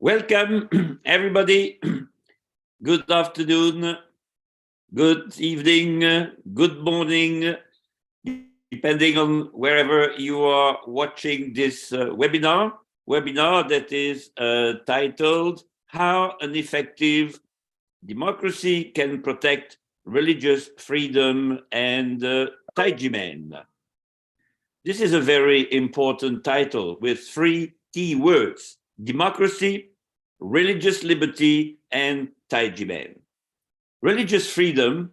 Welcome, everybody. Good afternoon, good evening, good morning, depending on wherever you are watching this webinar that is titled How an Effective Democracy Can Protect Religious Freedom and Tai Ji Men. This is a very important title with three key words: democracy, religious liberty, and Tai Ji Men. Religious freedom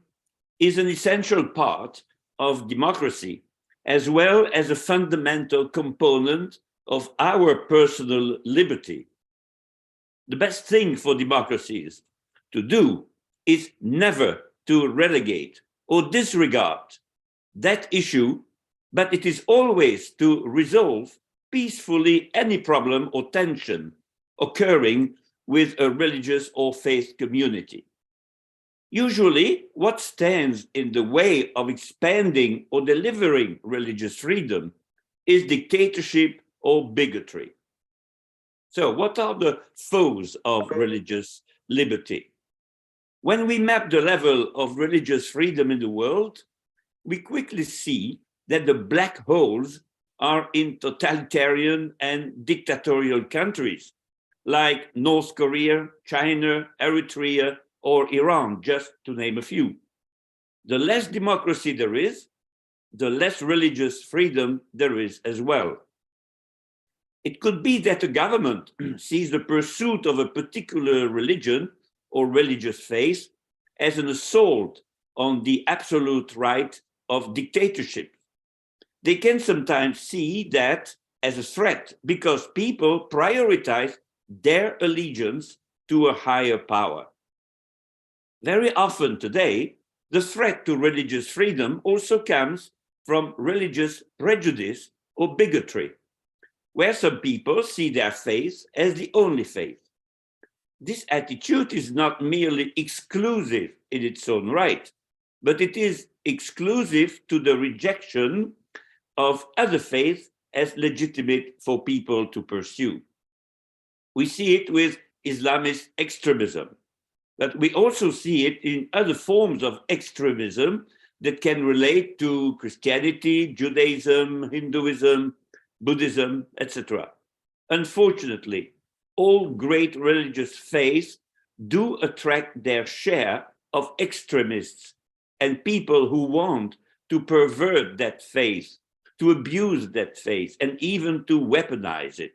is an essential part of democracy, as well as a fundamental component of our personal liberty. The best thing for democracies to do is never to relegate or disregard that issue, but it is always to resolve peacefully any problem or tension occurring with a religious or faith community. Usually, what stands in the way of expanding or delivering religious freedom is dictatorship or bigotry. So, what are the foes of religious liberty? When we map the level of religious freedom in the world, we quickly see that the black holes are in totalitarian and dictatorial countries like North Korea, China, Eritrea, or Iran, just to name a few. The less democracy there is, the less religious freedom there is as well. It could be that the government sees the pursuit of a particular religion or religious faith as an assault on the absolute right of dictatorship. They can sometimes see that as a threat because people prioritize their allegiance to a higher power. Very often today, the threat to religious freedom also comes from religious prejudice or bigotry, where some people see their faith as the only faith. This attitude is not merely exclusive in its own right, but it is exclusive to the rejection of other faiths as legitimate for people to pursue. We see it with Islamist extremism, but we also see it in other forms of extremism that can relate to Christianity, Judaism, Hinduism, Buddhism, etc. Unfortunately, all great religious faiths do attract their share of extremists and people who want to pervert that faith, to abuse that faith, and even to weaponize it.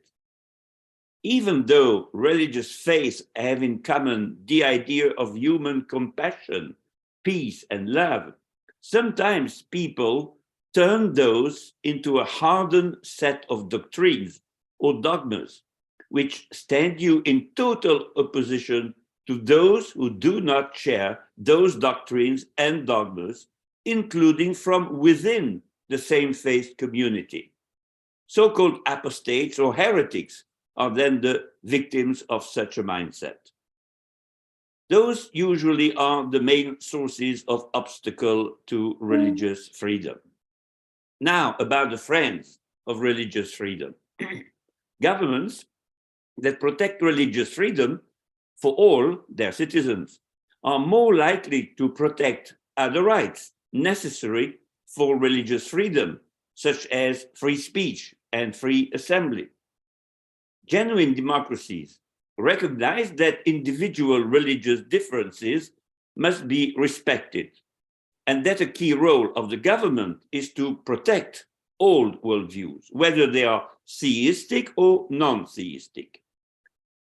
Even though religious faiths have in common the idea of human compassion, peace, and love, sometimes people turn those into a hardened set of doctrines or dogmas, which stand you in total opposition to those who do not share those doctrines and dogmas, including from within the same faith community. So-called apostates or heretics are then the victims of such a mindset. Those usually are the main sources of obstacle to religious freedom. Now, about the friends of religious freedom. Governments that protect religious freedom for all their citizens are more likely to protect other rights necessary for religious freedom, such as free speech and free assembly. Genuine democracies recognize that individual religious differences must be respected, and that a key role of the government is to protect all worldviews, whether they are theistic or non-theistic.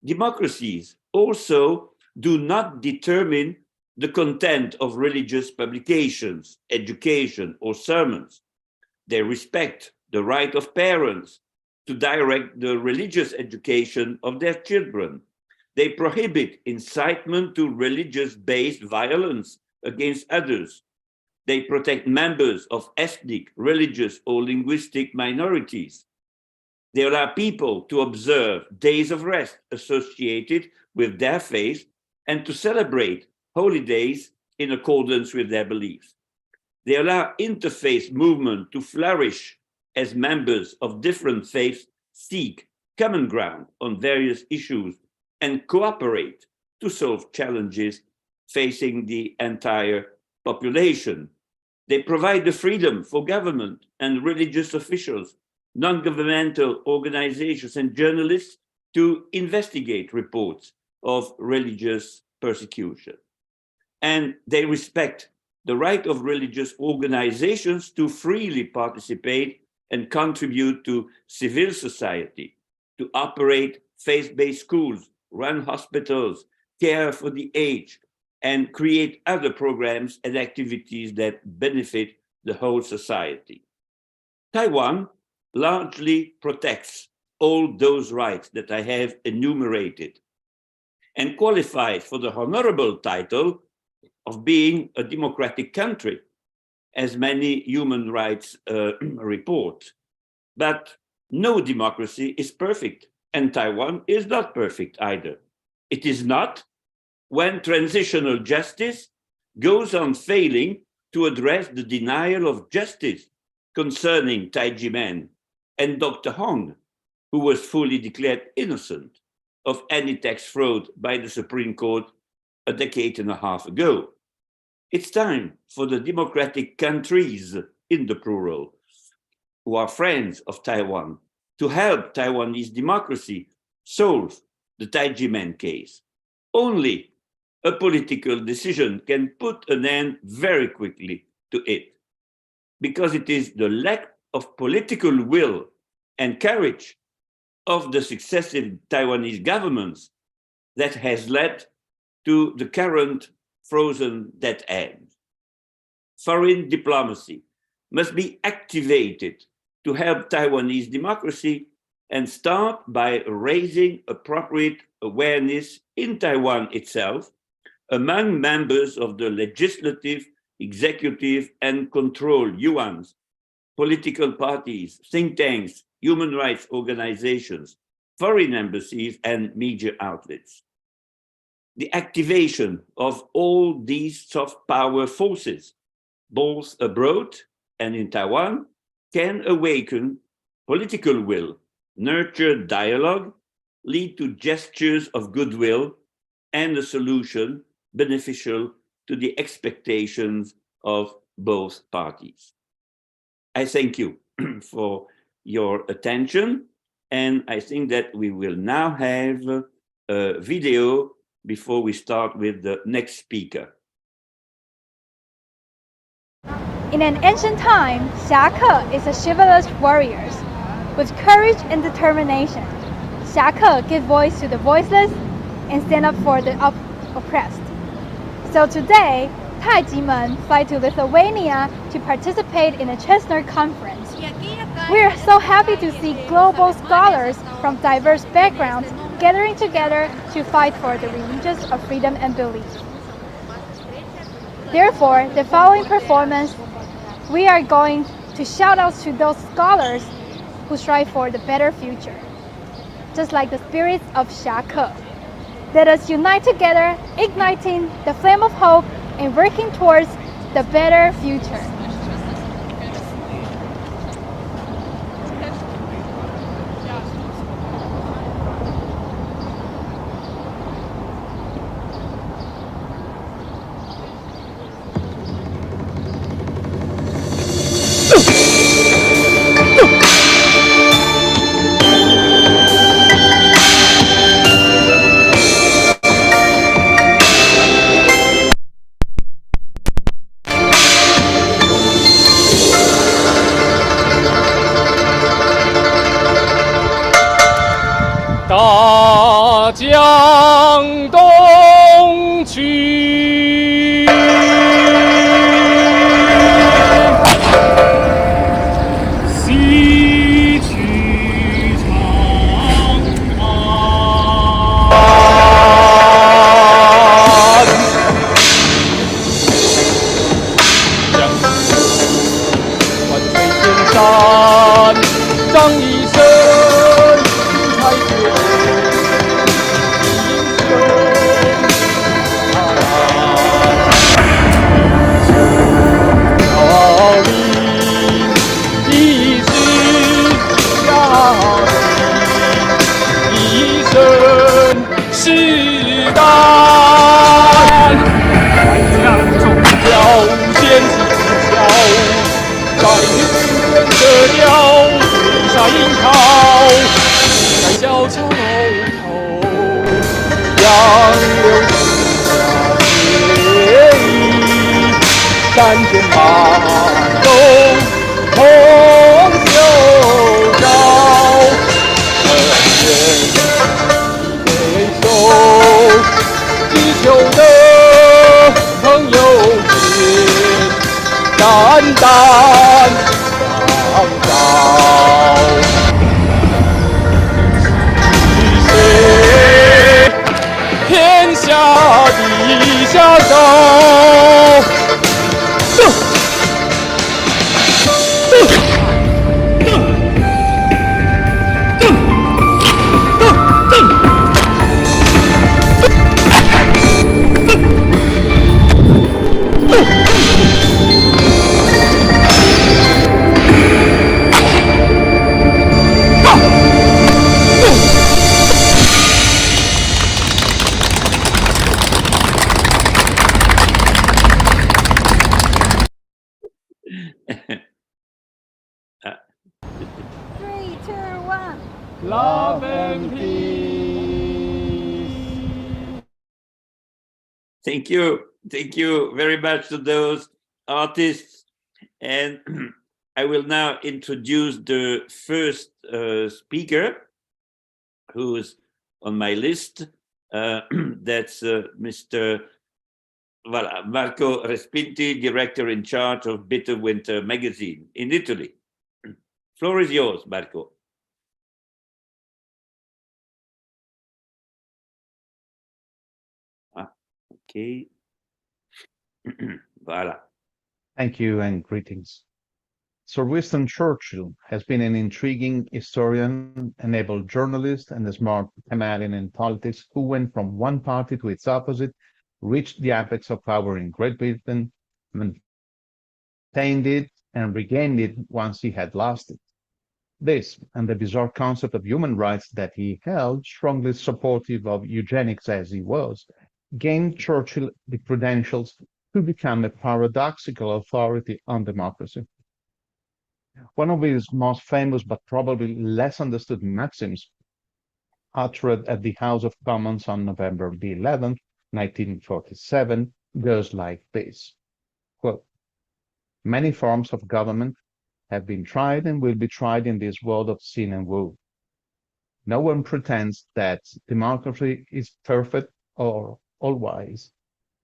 Democracies also do not determine the content of religious publications, education, or sermons. They respect the right of parents to direct the religious education of their children. They prohibit incitement to religious-based violence against others. They protect members of ethnic, religious, or linguistic minorities. They allow people to observe days of rest associated with their faith and to celebrate holidays in accordance with their beliefs. They allow interfaith movement to flourish as members of different faiths seek common ground on various issues and cooperate to solve challenges facing the entire population. They provide the freedom for government and religious officials, non-governmental organizations, and journalists to investigate reports of religious persecution. And they respect the right of religious organizations to freely participate and contribute to civil society, to operate faith-based schools, run hospitals, care for the aged, and create other programs and activities that benefit the whole society. Taiwan largely protects all those rights that I have enumerated and qualifies for the honorable title of being a democratic country, as many human rights report. But no democracy is perfect, and Taiwan is not perfect either. It is not when transitional justice goes on failing to address the denial of justice concerning Tai Ji Men and Dr. Hong, who was fully declared innocent of any tax fraud by the Supreme Court a decade and a half ago. It's time for the democratic countries, in the plural, who are friends of Taiwan, to help Taiwanese democracy solve the Tai Ji Men case. Only a political decision can put an end very quickly to it, because it is the lack of political will and courage of the successive Taiwanese governments that has led to the current frozen dead end. Foreign diplomacy must be activated to help Taiwanese democracy and start by raising appropriate awareness in Taiwan itself among members of the legislative, executive, and control yuans, political parties, think tanks, human rights organizations, foreign embassies, and media outlets. The activation of all these soft power forces, both abroad and in Taiwan, can awaken political will, nurture dialogue, lead to gestures of goodwill, and a solution beneficial to the expectations of both parties. I thank you for your attention, and I think that we will now have a video before we start with the next speaker. In an ancient time, Xiake is a chivalrous warriors with courage and determination. Xiake give voice to the voiceless and stand up for the oppressed. So today, Tai Ji Men fly to Lithuania to participate in a CESNUR conference. We are so happy to see global scholars from diverse backgrounds gathering together to fight for the religious of freedom and belief. Therefore, the following performance, we are going to shout out to those scholars who strive for the better future. Just like the spirits of Xiake. Let us unite together, igniting the flame of hope and working towards the better future. 山间马走，红袖招，人间回首，地球的朋友情，淡淡长照。谁天下地下高？Three, two, one. Love and peace. Thank you. Thank you very much to those artists. And I will now introduce the first speaker who's on my list. That's Mr. Voilà, Marco Respinti, director in charge of Bitter Winter magazine in Italy. Floor is yours, Marco. Okay. Voilà. Thank you and greetings. Sir Winston Churchill has been an intriguing historian, an able journalist, and a smart chameleon in politics who went from one party to its opposite, reached the apex of power in Great Britain, maintained it, and regained it once he had lost it. This, and the bizarre concept of human rights that he held, strongly supportive of eugenics as he was, gained Churchill the credentials to become a paradoxical authority on democracy. One of his most famous but probably less understood maxims, uttered at the House of Commons on November the 11th, 1947, goes like this, quote, "Many forms of government have been tried and will be tried in this world of sin and woe. No one pretends that democracy is perfect or all-wise.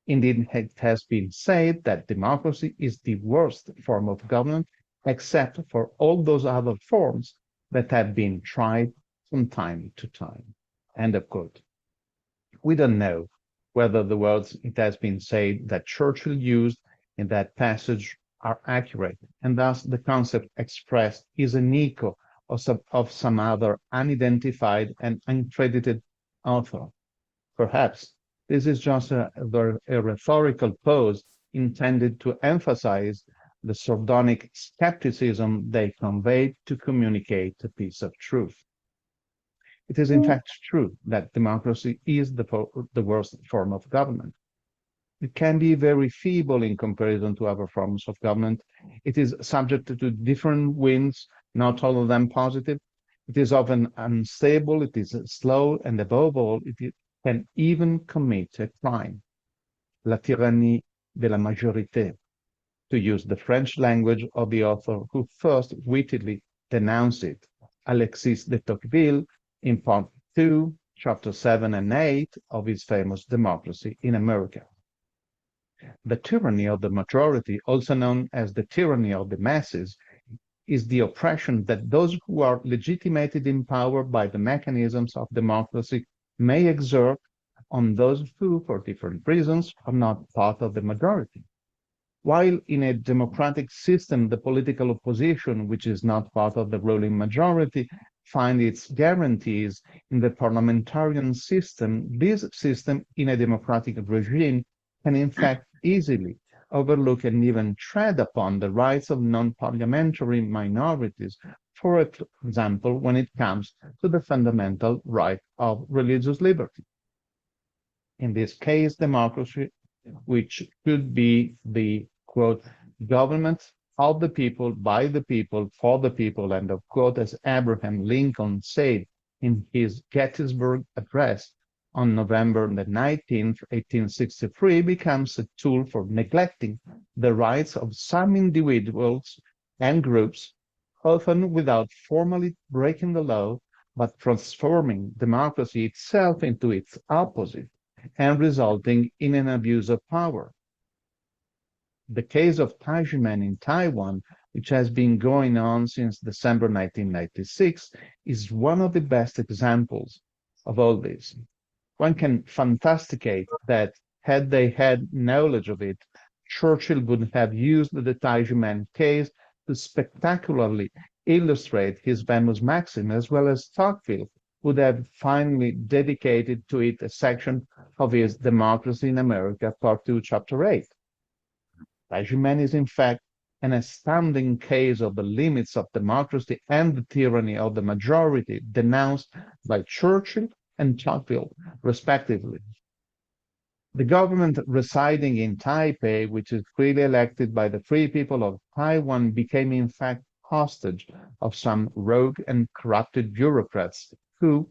Indeed, it has been said that democracy is the worst form of government, except for all those other forms that have been tried from time to time." End of quote. We don't know whether the words it has been said that Churchill used in that passage are accurate, and thus the concept expressed is an echo of some other unidentified and uncredited author. Perhaps this is just a rhetorical pose intended to emphasize the sardonic skepticism they conveyed to communicate a piece of truth. It is in fact true that democracy is the worst form of government. It can be very feeble in comparison to other forms of government. It is subject to different winds, not all of them positive. It is often unstable, it is slow, and above all, it can even commit a crime. La tyrannie de la majorité, to use the French language of the author who first wittily denounced it, Alexis de Tocqueville, in part 2, chapter 7 and 8 of his famous Democracy in America. The tyranny of the majority, also known as the tyranny of the masses, is the oppression that those who are legitimated in power by the mechanisms of democracy may exert on those who, for different reasons, are not part of the majority. While in a democratic system, the political opposition, which is not part of the ruling majority, finds its guarantees in the parliamentarian system, this system in a democratic regime can in fact easily overlook and even tread upon the rights of non-parliamentary minorities, for example, when it comes to the fundamental right of religious liberty. In this case, democracy, which could be the, quote, government of the people, by the people, for the people, and of quote, as Abraham Lincoln said in his Gettysburg Address on November the 19th, 1863, becomes a tool for neglecting the rights of some individuals and groups, often without formally breaking the law, but transforming democracy itself into its opposite and resulting in an abuse of power. The case of Tai Ji Men in Taiwan, which has been going on since December 1996, is one of the best examples of all this. One can fantasticate that had they had knowledge of it, Churchill would have used the Tai Ji Men case to spectacularly illustrate his famous maxim, as well as Tocqueville would have finally dedicated to it a section of his Democracy in America, Part 2, Chapter 8. Tai Ji Men is, in fact, an astounding case of the limits of democracy and the tyranny of the majority denounced by Churchill and Tocqueville, respectively. The government residing in Taipei, which is freely elected by the free people of Taiwan, became in fact hostage of some rogue and corrupted bureaucrats who,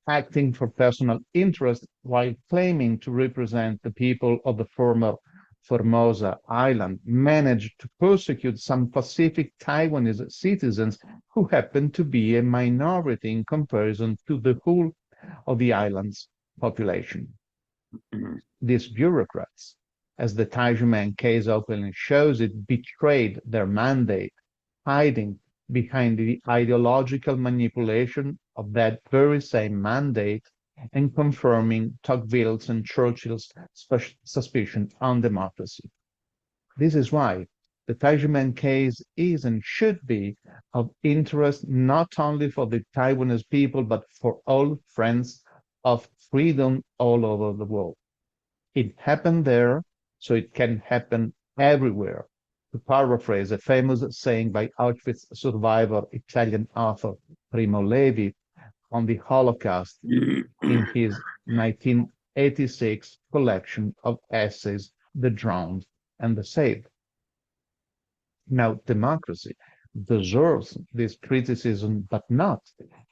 acting for personal interest while claiming to represent the people of the former Formosa Island, managed to persecute some Pacific Taiwanese citizens who happened to be a minority in comparison to the whole of the island's population. These bureaucrats, as the Tai Ji Men case openly shows it, betrayed their mandate, hiding behind the ideological manipulation of that very same mandate and confirming Tocqueville's and Churchill's suspicion on democracy. This is why the Tai Ji Men case is and should be of interest not only for the Taiwanese people, but for all friends of freedom all over the world. It happened there, so it can happen everywhere, to paraphrase a famous saying by Auschwitz survivor Italian author Primo Levi on the Holocaust in his 1986 collection of essays, The Drowned and the Saved. Now, democracy deserves this criticism, but not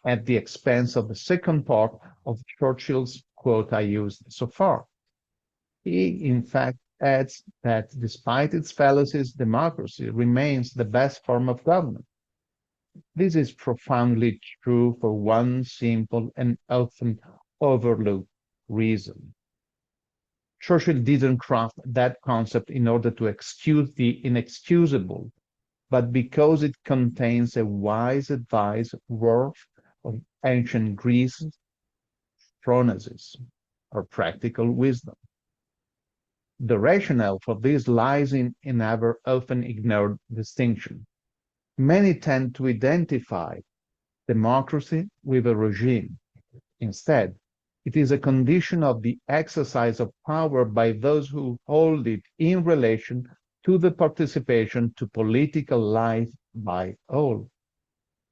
at the expense of the second part of Churchill's quote I used so far. He, in fact, adds that despite its fallacies, democracy remains the best form of government. This is profoundly true for one simple and often overlooked reason. Churchill didn't craft that concept in order to excuse the inexcusable, but because it contains a wise advice worth of ancient Greece's phronesis, or practical wisdom. The rationale for this lies in our often ignored distinction. Many tend to identify democracy with a regime. Instead, it is a condition of the exercise of power by those who hold it in relation to the participation to political life by all.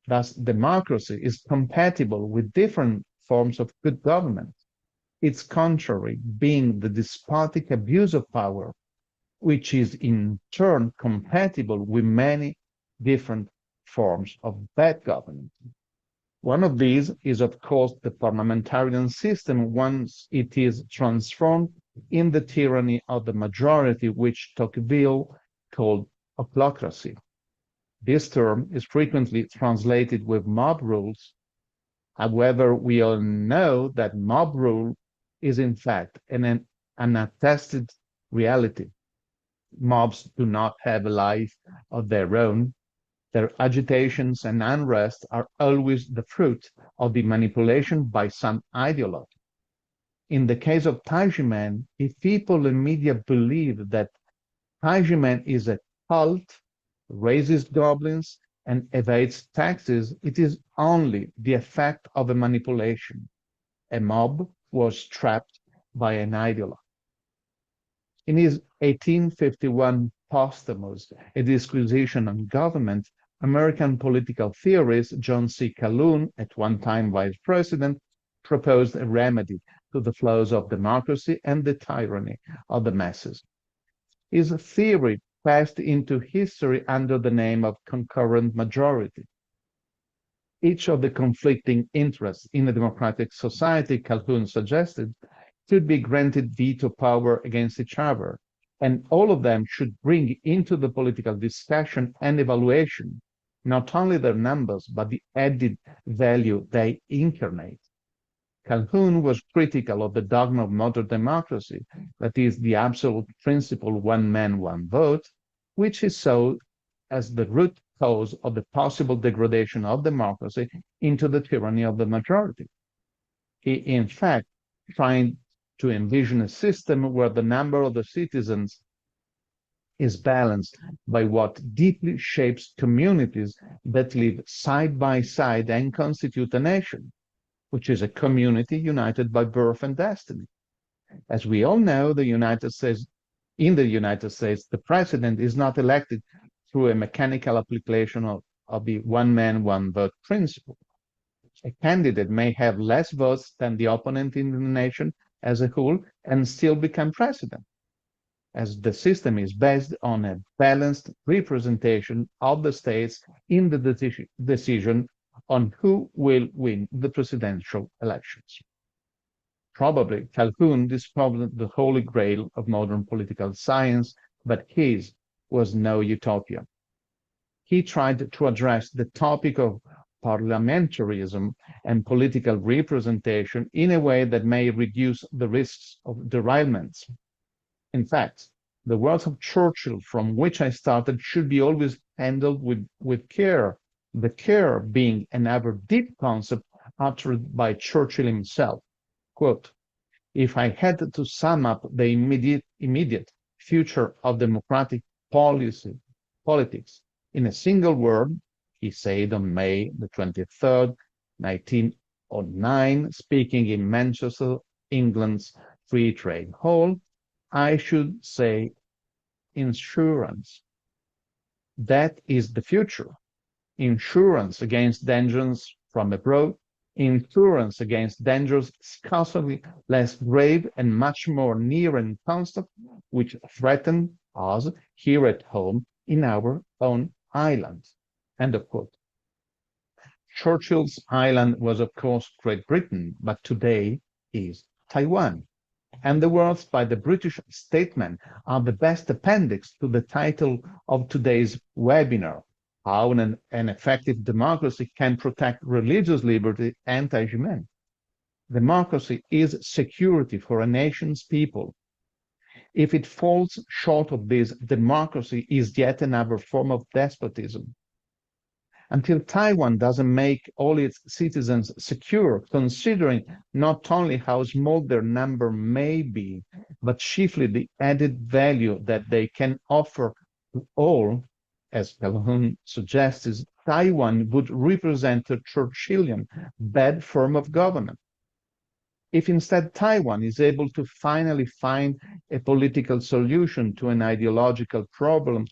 Thus, democracy is compatible with different forms of good government, its contrary being the despotic abuse of power, which is in turn compatible with many different forms of bad government. One of these is, of course, the parliamentarian system once it is transformed in the tyranny of the majority, which Tocqueville called ochlocracy. This term is frequently translated with mob rules. However, we all know that mob rule is in fact an attested reality. Mobs do not have a life of their own. Their agitations and unrest are always the fruit of the manipulation by some ideologue. In the case of Tai Ji Men, if people in media believe that Tai Ji Men is a cult, raises goblins, and evades taxes, it is only the effect of a manipulation. A mob was trapped by an ideologue. In his 1851 posthumous A Disquisition on Government, American political theorist John C. Calhoun, at one time vice president, proposed a remedy to the flaws of democracy and the tyranny of the masses. His theory passed into history under the name of concurrent majority. Each of the conflicting interests in a democratic society, Calhoun suggested, should be granted veto power against each other, and all of them should bring into the political discussion and evaluation not only their numbers, but the added value they incarnate. Calhoun was critical of the dogma of modern democracy, that is, the absolute principle one man, one vote, which he saw as the root cause of the possible degradation of democracy into the tyranny of the majority. He, in fact, tried to envision a system where the number of the citizens is balanced by what deeply shapes communities that live side by side and constitute a nation, which is a community united by birth and destiny. As we all know, in the United States, the president is not elected through a mechanical application of the one man, one vote principle. A candidate may have less votes than the opponent in the nation as a whole and still become president, as the system is based on a balanced representation of the states in the decision on who will win the presidential elections. Probably Calhoun discovered the holy grail of modern political science, but his was no utopia. He tried to address the topic of parliamentarism and political representation in a way that may reduce the risks of derailments. In fact, the words of Churchill from which I started should be always handled with care, the care being another deep concept uttered by Churchill himself. Quote, "If I had to sum up the immediate future of democratic politics in a single word," he said on May the 23rd, 1909, speaking in Manchester, England's Free Trade Hall, I should say insurance. That is the future. Insurance against dangers from abroad, insurance against dangers scarcely less grave and much more near and constant, which threaten us here at home in our own island. End of quote. Churchill's island was, of course, Great Britain, but today is Taiwan. And the words by the British statesman are the best appendix to the title of today's webinar, How an Effective Democracy Can Protect Religious Liberty and Tai Ji Men. Democracy is security for a nation's people. If it falls short of this, democracy is yet another form of despotism. Until Taiwan doesn't make all its citizens secure, considering not only how small their number may be, but chiefly the added value that they can offer to all, as Calhoun suggests, Taiwan would represent a Churchillian bad form of government. If instead Taiwan is able to finally find a political solution to an ideological problem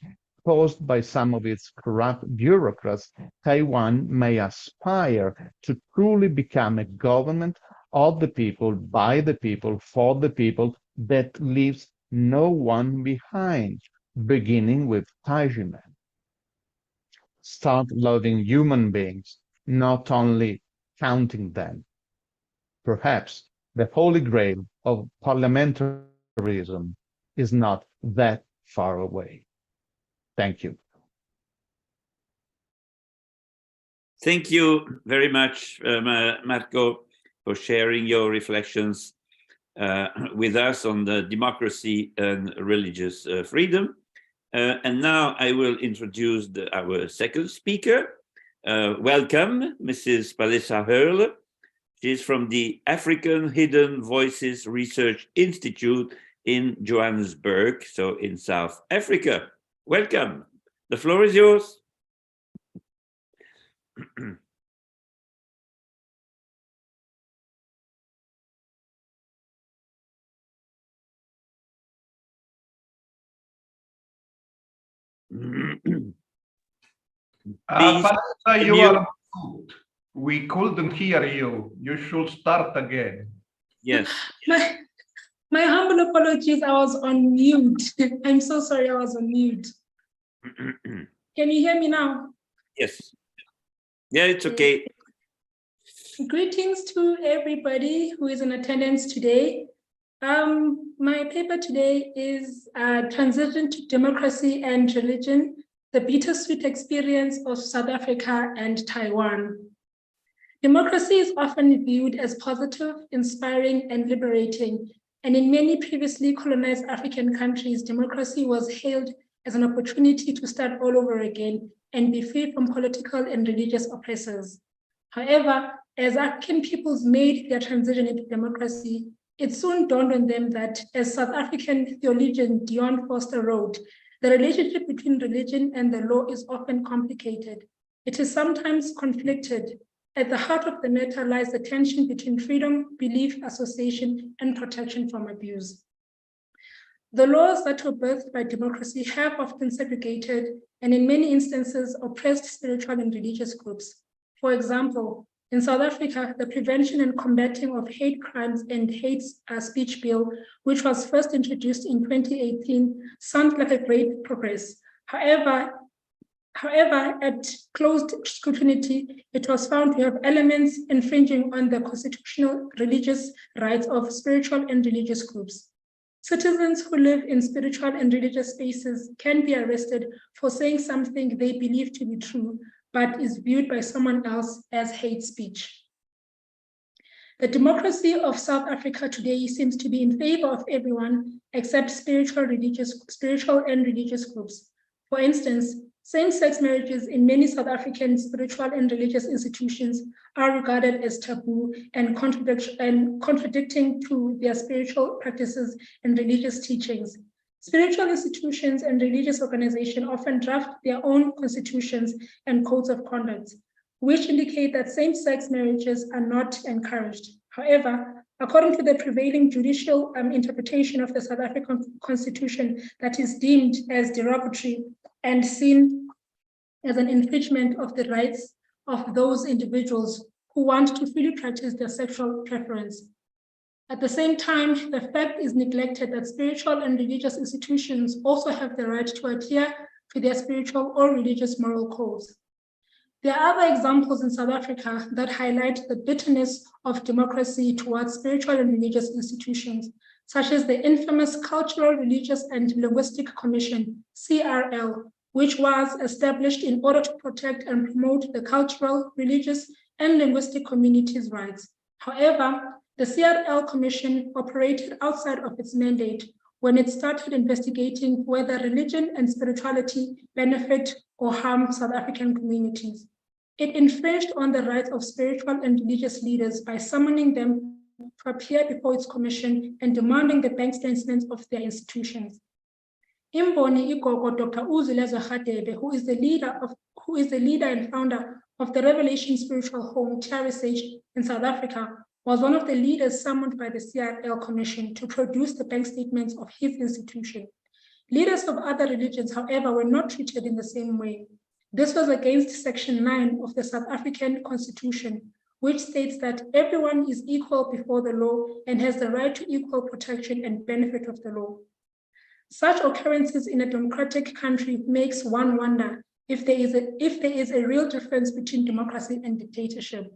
caused by some of its corrupt bureaucrats, Taiwan may aspire to truly become a government of the people, by the people, for the people, that leaves no one behind, beginning with Tai Ji Men. Start loving human beings, not only counting them. Perhaps the holy grail of parliamentarism is not that far away. Thank you. Thank you very much, Marco, for sharing your reflections with us on the democracy and religious freedom. And now I will introduce our second speaker. Welcome, Mrs. Palesa Hurl. She's from the African Hidden Voices Research Institute in Johannesburg, so in South Africa. Welcome. The floor is yours. Palesa, you are mute. We couldn't hear you. You should start again. Yes. My humble apologies. I was on mute. I'm so sorry. I was on mute. Can you hear me now? Yes. Yeah, it's okay. Greetings to everybody who is in attendance today. My paper today is Transition to Democracy and Religion, the Bittersweet Experience of South Africa and Taiwan. Democracy is often viewed as positive, inspiring, and liberating. And in many previously colonized African countries, democracy was hailed as an opportunity to start all over again and be free from political and religious oppressors. However, as African peoples made their transition into democracy, it soon dawned on them that, as South African theologian Dion Foster wrote, the relationship between religion and the law is often complicated. It is sometimes conflicted. At the heart of the matter lies the tension between freedom, belief, association, and protection from abuse. The laws that were birthed by democracy have often segregated and in many instances oppressed spiritual and religious groups. For example, in South Africa, the Prevention and Combating of Hate Crimes and Hate Speech Bill, which was first introduced in 2018, sounds like a great progress. However, at closed scrutiny, it was found to have elements infringing on the constitutional religious rights of spiritual and religious groups. Citizens who live in spiritual and religious spaces can be arrested for saying something they believe to be true, but is viewed by someone else as hate speech. The democracy of South Africa today seems to be in favor of everyone except spiritual and religious groups. For instance, same-sex marriages in many South African spiritual and religious institutions are regarded as taboo and contradicting to their spiritual practices and religious teachings. Spiritual institutions and religious organizations often draft their own constitutions and codes of conduct, which indicate that same-sex marriages are not encouraged. However, according to the prevailing judicial interpretation of the South African Constitution that is deemed as derogatory and seen as an infringement of the rights of those individuals who want to freely practice their sexual preference. At the same time, the fact is neglected that spiritual and religious institutions also have the right to adhere to their spiritual or religious moral codes. There are other examples in South Africa that highlight the bitterness of democracy towards spiritual and religious institutions, such as the infamous Cultural, Religious, and Linguistic Commission, CRL, which was established in order to protect and promote the cultural, religious, and linguistic communities' rights. However, the CRL Commission operated outside of its mandate when it started investigating whether religion and spirituality benefit or harm South African communities. It infringed on the rights of spiritual and religious leaders by summoning them to appear before its commission and demanding the bank statements of their institutions. Imboni Igogo Dr. Uzilezwe Radebe, who is the leader and founder of the Revelation Spiritual Home, TRSH, in South Africa, was one of the leaders summoned by the CRL Commission to produce the bank statements of his institution. Leaders of other religions, however, were not treated in the same way. This was against Section 9 of the South African Constitution, which states that everyone is equal before the law and has the right to equal protection and benefit of the law. Such occurrences in a democratic country makes one wonder if there is a real difference between democracy and dictatorship.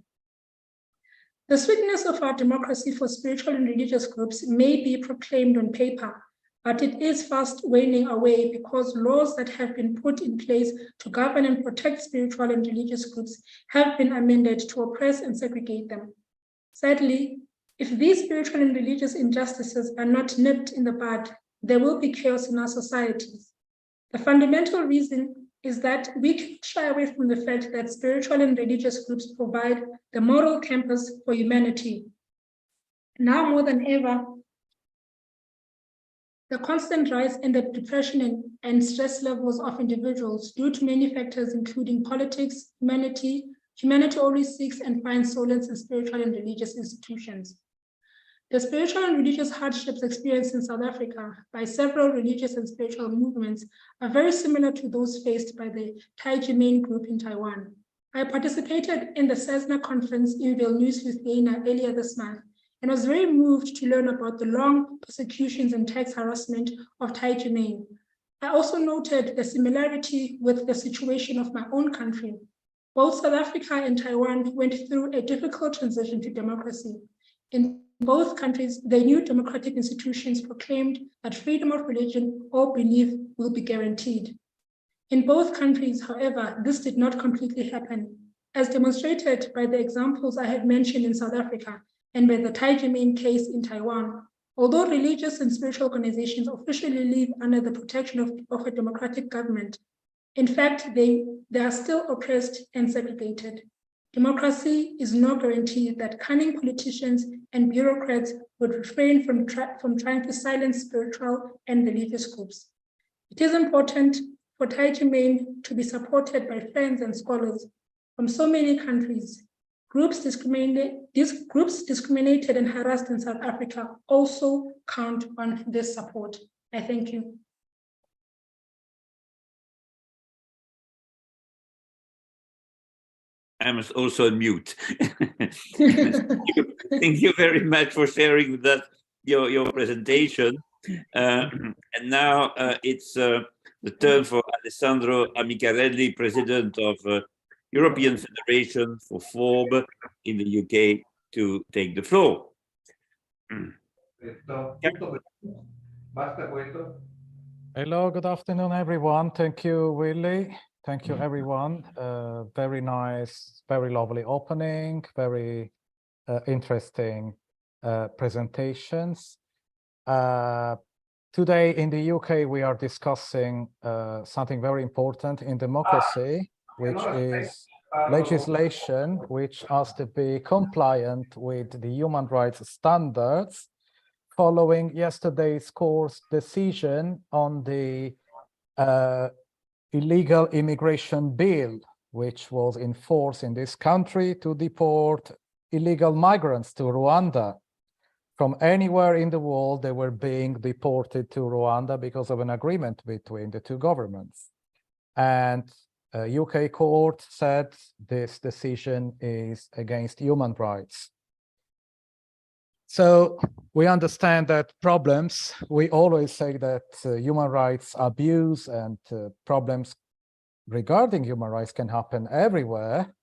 The sweetness of our democracy for spiritual and religious groups may be proclaimed on paper, but it is fast waning away because laws that have been put in place to govern and protect spiritual and religious groups have been amended to oppress and segregate them. Sadly, if these spiritual and religious injustices are not nipped in the bud, there will be chaos in our societies. The fundamental reason is that we can shy away from the fact that spiritual and religious groups provide the moral campus for humanity. Now more than ever, the constant rise in the depression and stress levels of individuals due to many factors, including politics, humanity always seeks and finds solace in spiritual and religious institutions. The spiritual and religious hardships experienced in South Africa by several religious and spiritual movements are very similar to those faced by the Tai Ji Men group in Taiwan. I participated in the CESNUR conference in Vilnius, Lithuania earlier this month, and was very moved to learn about the long persecutions and tax harassment of Tai Ji Men. I also noted the similarity with the situation of my own country. Both South Africa and Taiwan went through a difficult transition to democracy. In both countries, the new democratic institutions proclaimed that freedom of religion or belief will be guaranteed. In both countries, however, this did not completely happen, as demonstrated by the examples I have mentioned in South Africa and by the Tai Ji Men case in Taiwan. Although religious and spiritual organizations officially live under the protection of a democratic government, in fact, they are still oppressed and segregated. Democracy is no guarantee that cunning politicians and bureaucrats would refrain from trying to silence spiritual and religious groups. It is important for Tai Ji Men to be supported by friends and scholars from so many countries. Groups discriminated and harassed in South Africa also count on this support. I thank you. I must also unmute. Thank you very much for sharing that your presentation. And now it's the turn for Alessandro Amicarelli, President of European Federation for FORB in the UK, to take the floor. Hello, good afternoon, everyone. Thank you, Willie. Thank you, everyone. Very nice, very lovely opening, very interesting presentations. Today in the UK, we are discussing something very important in democracy, which is legislation which has to be compliant with the human rights standards following yesterday's court's decision on the illegal immigration bill, which was in force in this country to deport illegal migrants to Rwanda. From anywhere in the world, they were being deported to Rwanda because of an agreement between the two governments. And a UK court said this decision is against human rights. So we understand that problems, we always say that human rights abuse and problems regarding human rights can happen everywhere.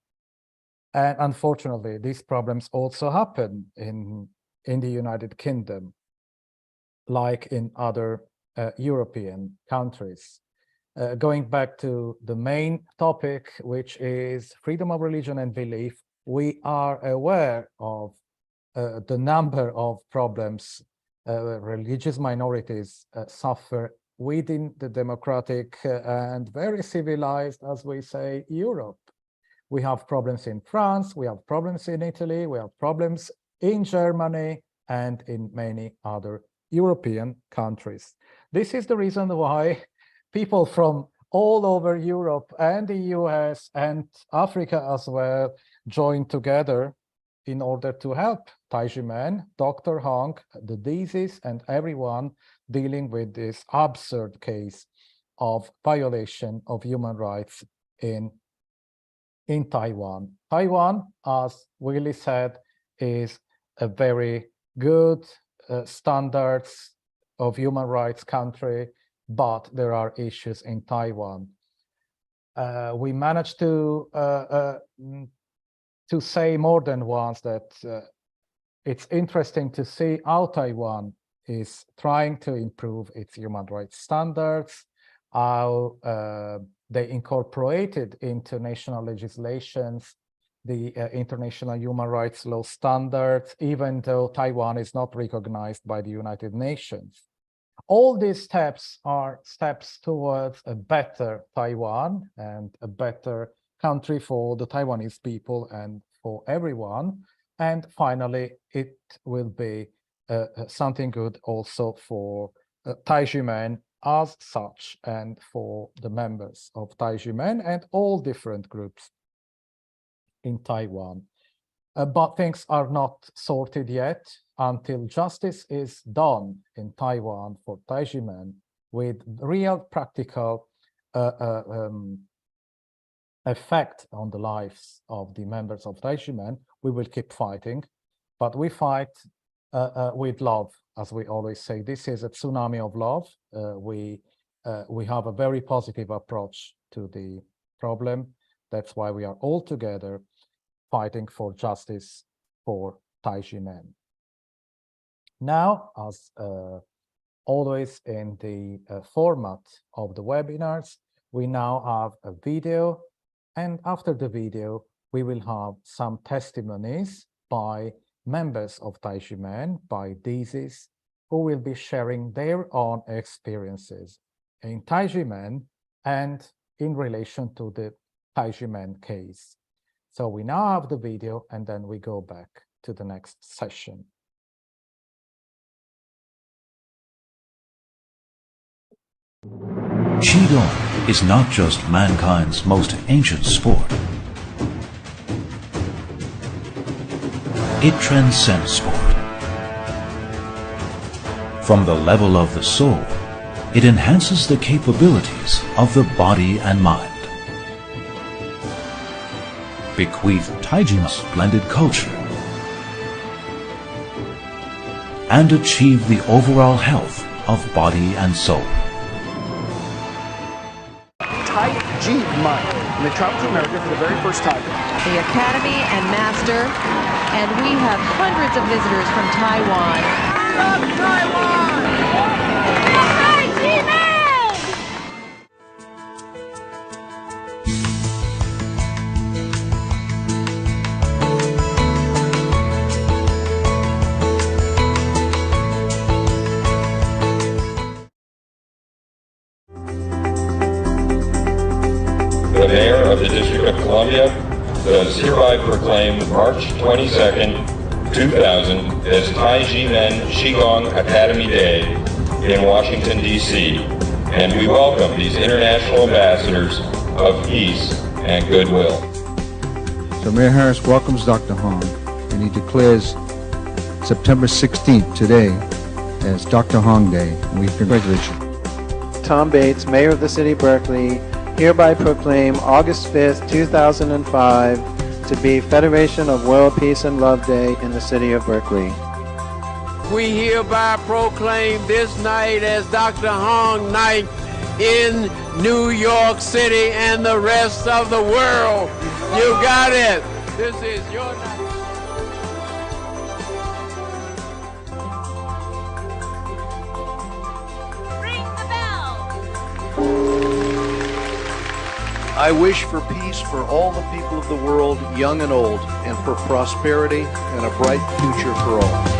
And unfortunately, these problems also happen in the United Kingdom, like in other European countries. Going back to the main topic, which is freedom of religion and belief, we are aware of the number of problems religious minorities suffer within the democratic and very civilized, as we say, Europe. We have problems in France, we have problems in Italy, we have problems in Germany and in many other European countries. This is the reason why people from all over Europe and the US and Africa as well joined together in order to help Tai Ji Men, Dr. Hong, the disease, and everyone dealing with this absurd case of violation of human rights in Taiwan. Taiwan, as Willie said, is a very good standards of human rights country, but there are issues in Taiwan. We managed to say more than once that it's interesting to see how Taiwan is trying to improve its human rights standards, how they incorporated into national legislations the international human rights law standards, even though Taiwan is not recognized by the United Nations. All these steps are steps towards a better Taiwan and a better country for the Taiwanese people and for everyone. And finally, it will be something good also for Tai Ji Men as such, and for the members of Tai Ji Men and all different groups in Taiwan. But things are not sorted yet until justice is done in Taiwan for Tai Ji Men with real practical effect on the lives of the members of Tai Ji Men. We will keep fighting, but we fight with love, as we always say. This is a tsunami of love. We have a very positive approach to the problem. That's why we are all together fighting for justice for Tai Ji Men. Now, as always in the format of the webinars, we now have a video, and after the video, we will have some testimonies by members of Tai Ji Men, by DZs, who will be sharing their own experiences in Tai Ji Men and in relation to the Tai Ji Men case. So we now have the video, and then we go back to the next session. Qigong is not just mankind's most ancient sport. It transcends sport. From the level of the soul, it enhances the capabilities of the body and mind. Bequeath Tai Ji Men's splendid culture and achieve the overall health of body and soul. Tai Ji Men, and they traveled to America for the very first time. The Academy and Master, and we have hundreds of visitors from Taiwan. We love Taiwan! Tai Ji Men! The Mayor of the District of Columbia does hereby proclaim March 22nd, 2000 as Tai Ji Men Qigong Academy Day in Washington, D.C., and we welcome these international ambassadors of peace and goodwill. So Mayor Harris welcomes Dr. Hong, and he declares September 16th today as Dr. Hong Day. And we congratulate you. Tom Bates, Mayor of the City of Berkeley, hereby proclaim August 5th, 2005 to be Federation of World Peace and Love Day in the City of Berkeley. We hereby proclaim this night as Dr. Hong Night in New York City and the rest of the world. You got it. This is your night. I wish for peace for all the people of the world, young and old, and for prosperity and a bright future for all.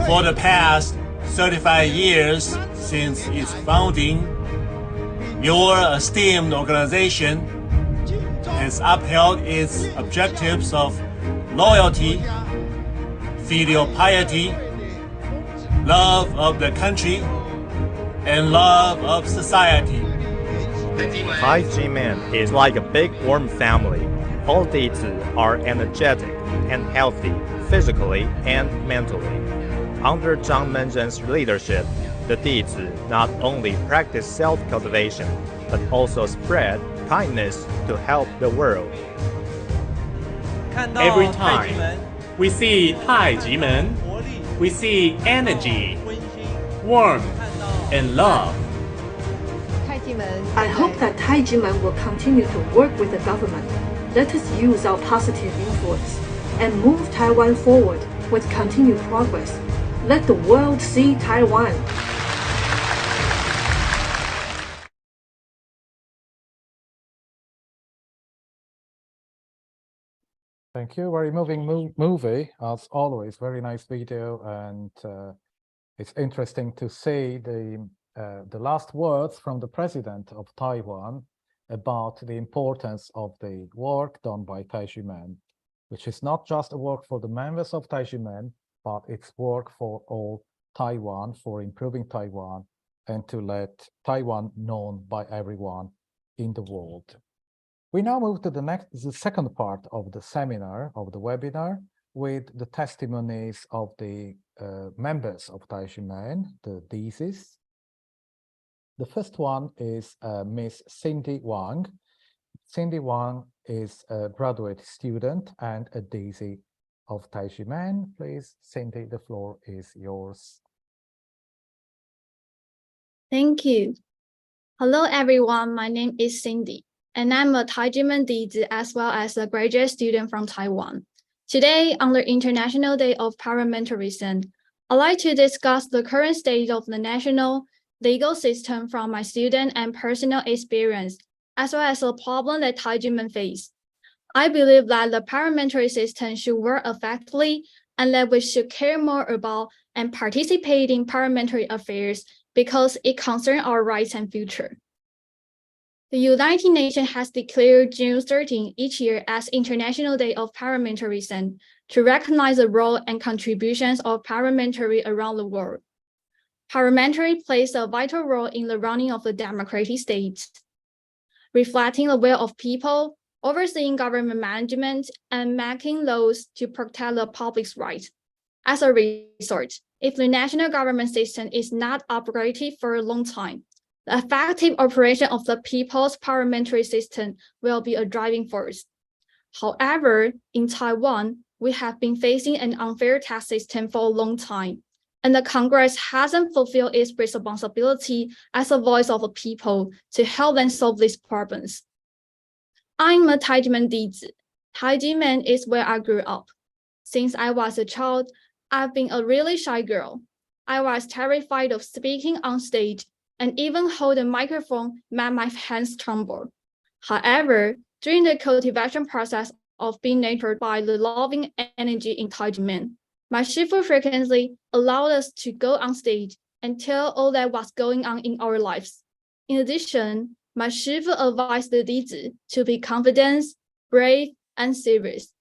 For the past 35 years since its founding, your esteemed organization has upheld its objectives of loyalty, filial piety, love of the country, and love of society. Tai Ji Men is like a big warm family. All Dizi are energetic and healthy physically and mentally. Under Zhang Menzhen's leadership, the Dizi not only practice self-cultivation, but also spread kindness to help the world. Every time we see Tai Ji Men, we see energy, warmth, and love. I hope that Tai Ji Men will continue to work with the government. Let us use our positive influence and move Taiwan forward with continued progress. Let the world see Taiwan. Thank you. Very moving movie, as always. Very nice video, and it's interesting to see the last words from the president of Taiwan about the importance of the work done by Tai Ji Men, which is not just a work for the members of Tai Ji Men, but it's work for all Taiwan, for improving Taiwan, and to let Taiwan known by everyone in the world. We now move to the second part of the seminar, of the webinar, with the testimonies of the members of Tai Ji Men, the DCs. The first one is Miss Cindy Wang. Cindy Wang is a graduate student and a DC of Tai Ji Men. Please, Cindy, the floor is yours. Thank you. Hello, everyone. My name is Cindy, and I'm a Tai Ji Men Dizi as well as a graduate student from Taiwan. Today, on the International Day of Parliamentarism, I'd like to discuss the current state of the national legal system from my student and personal experience, as well as a problem that Tai Ji Men face. I believe that the parliamentary system should work effectively and that we should care more about and participate in parliamentary affairs because it concerns our rights and future. The United Nations has declared June 13 each year as International Day of Parliamentarism to recognize the role and contributions of parliamentary around the world. Parliamentary plays a vital role in the running of the democratic state, reflecting the will of people, overseeing government management, and making laws to protect the public's rights. As a result, if the national government system is not upgraded for a long time, the effective operation of the people's parliamentary system will be a driving force. However, in Taiwan, we have been facing an unfair tax system for a long time, and the Congress hasn't fulfilled its responsibility as a voice of the people to help them solve these problems. I'm a Tai Ji Men Dizi. Tai Ji Men is where I grew up. Since I was a child, I've been a really shy girl. I was terrified of speaking on stage, and even hold a microphone made my hands tremble. However, during the cultivation process of being nurtured by the loving energy in Tai Ji Men, my shifu frequently allowed us to go on stage and tell all that was going on in our lives. In addition, my shifu advised the Dizi to be confident, brave, and serious.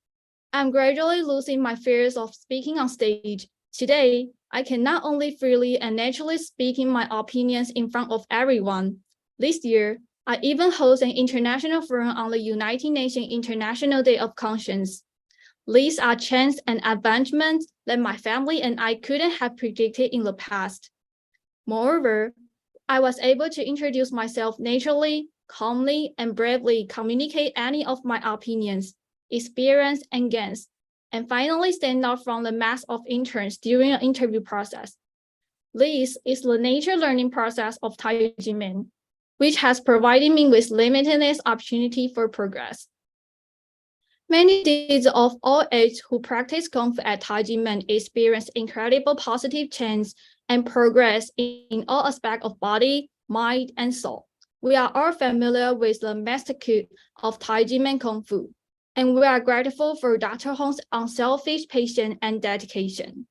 I'm gradually losing my fears of speaking on stage. Today, I can not only freely and naturally speak in my opinions in front of everyone. This year, I even host an international forum on the United Nations International Day of Conscience. These are chances and advancements that my family and I couldn't have predicted in the past. Moreover, I was able to introduce myself naturally, calmly, and bravely communicate any of my opinions, experience, and gains, and finally stand out from the mass of interns during an interview process. This is the nature learning process of Tai Ji Men, which has provided me with limitless opportunity for progress. Many Dizi of all ages who practice Kung Fu at Tai Ji Men experience incredible positive change and progress in all aspects of body, mind, and soul. We are all familiar with the masterclass of Tai Ji Men Kung Fu, and we are grateful for Dr. Hong's unselfish patience and dedication.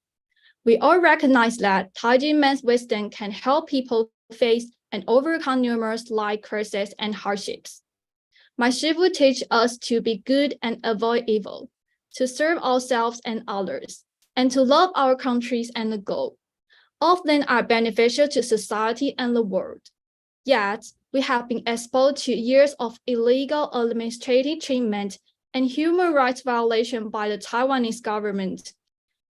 We all recognize that Tai Ji Men's wisdom can help people face and overcome numerous life crises and hardships. My shifu teaches us to be good and avoid evil, to serve ourselves and others, and to love our countries and the globe. All of them are beneficial to society and the world. Yet, we have been exposed to years of illegal administrative treatment and human rights violation by the Taiwanese government.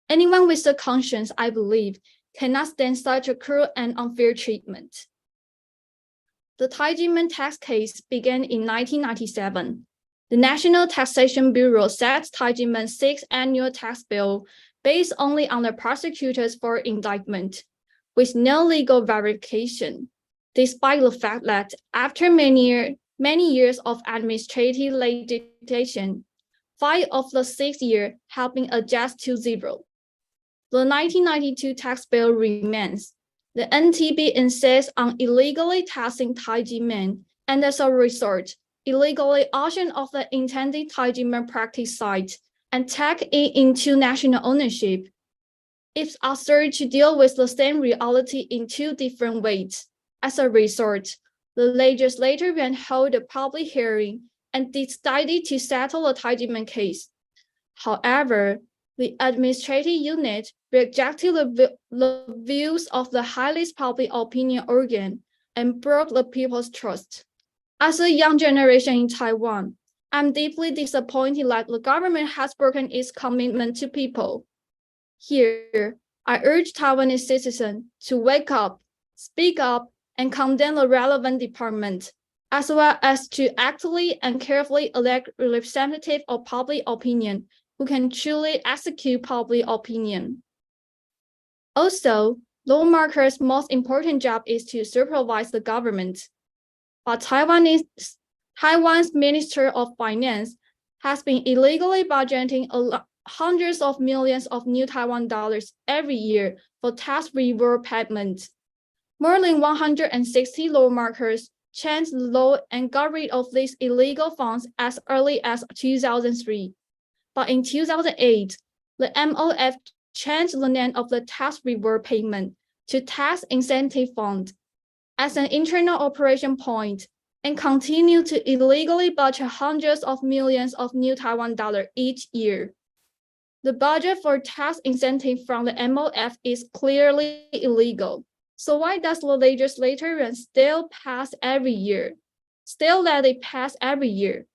Anyone with a conscience, I believe, cannot stand such a cruel and unfair treatment. The Tai Ji Men tax case began in 1997. The National Taxation Bureau set Tai Ji Men's 6th annual tax bill based only on the prosecutors for indictment, with no legal verification, despite the fact that after many years of administrative litigation, 5 of the 6 years have been adjusted to 0. The 1992 tax bill remains. The NTB insists on illegally taxing Tai Ji Men, and as a result, illegally auction off the intended Tai Ji Men practice site and tack it into national ownership. It's absurd to deal with the same reality in 2 different ways. As a result, the legislature then held a public hearing and decided to settle the Tai Ji Men case. However, The administrative unit rejected the views of the highest public opinion organ and broke the people's trust. As a young generation in Taiwan, I'm deeply disappointed that the government has broken its commitment to people. Here, I urge Taiwanese citizens to wake up, speak up, and condemn the relevant department, as well as to actively and carefully elect representatives of public opinion who can truly execute public opinion. Also, lawmakers' most important job is to supervise the government. But Taiwan's Minister of Finance has been illegally budgeting hundreds of millions of new Taiwan dollars every year for tax reward payments. More than 160 lawmakers changed the law and got rid of these illegal funds as early as 2003. But in 2008, the MOF changed the name of the tax reward payment to Tax Incentive Fund as an internal operation point and continue to illegally budget hundreds of millions of new Taiwan dollars each year. The budget for tax incentive from the MOF is clearly illegal. So why does the legislature still pass every year? Still let it pass every year?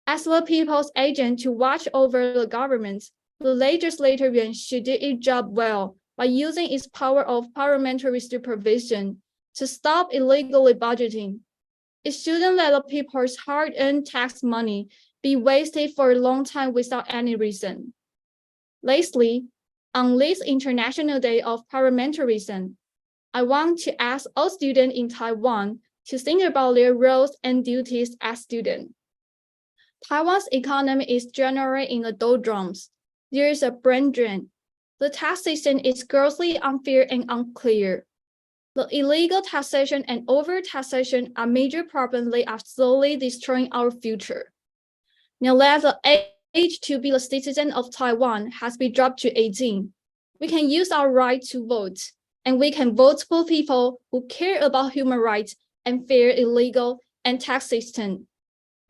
As the people's agent to watch over the government, the legislature should do its job well by using its power of parliamentary supervision to stop illegally budgeting. It shouldn't let the people's hard-earned tax money be wasted for a long time without any reason. Lastly, on this International Day of Parliamentarism, I want to ask all students in Taiwan to think about their roles and duties as students. Taiwan's economy is generally in the doldrums. There is a brain drain. The tax system is grossly unfair and unclear. The illegal taxation and over-taxation are major problems that are slowly destroying our future. Now that the age to be a citizen of Taiwan has been dropped to 18, we can use our right to vote, and we can vote for people who care about human rights and fair, illegal, and tax system.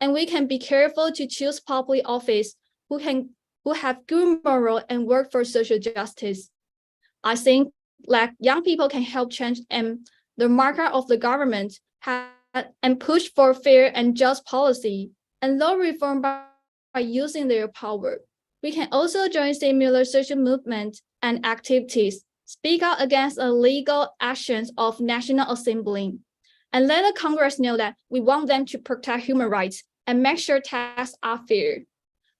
And we can be careful to choose public office who have good moral and work for social justice. I think that young people can help change the market of the government and push for fair and just policy and law reform by using their power. We can also join similar social movements and activities, speak out against illegal actions of National Assembly, and let the Congress know that we want them to protect human rights and make sure taxes are fair.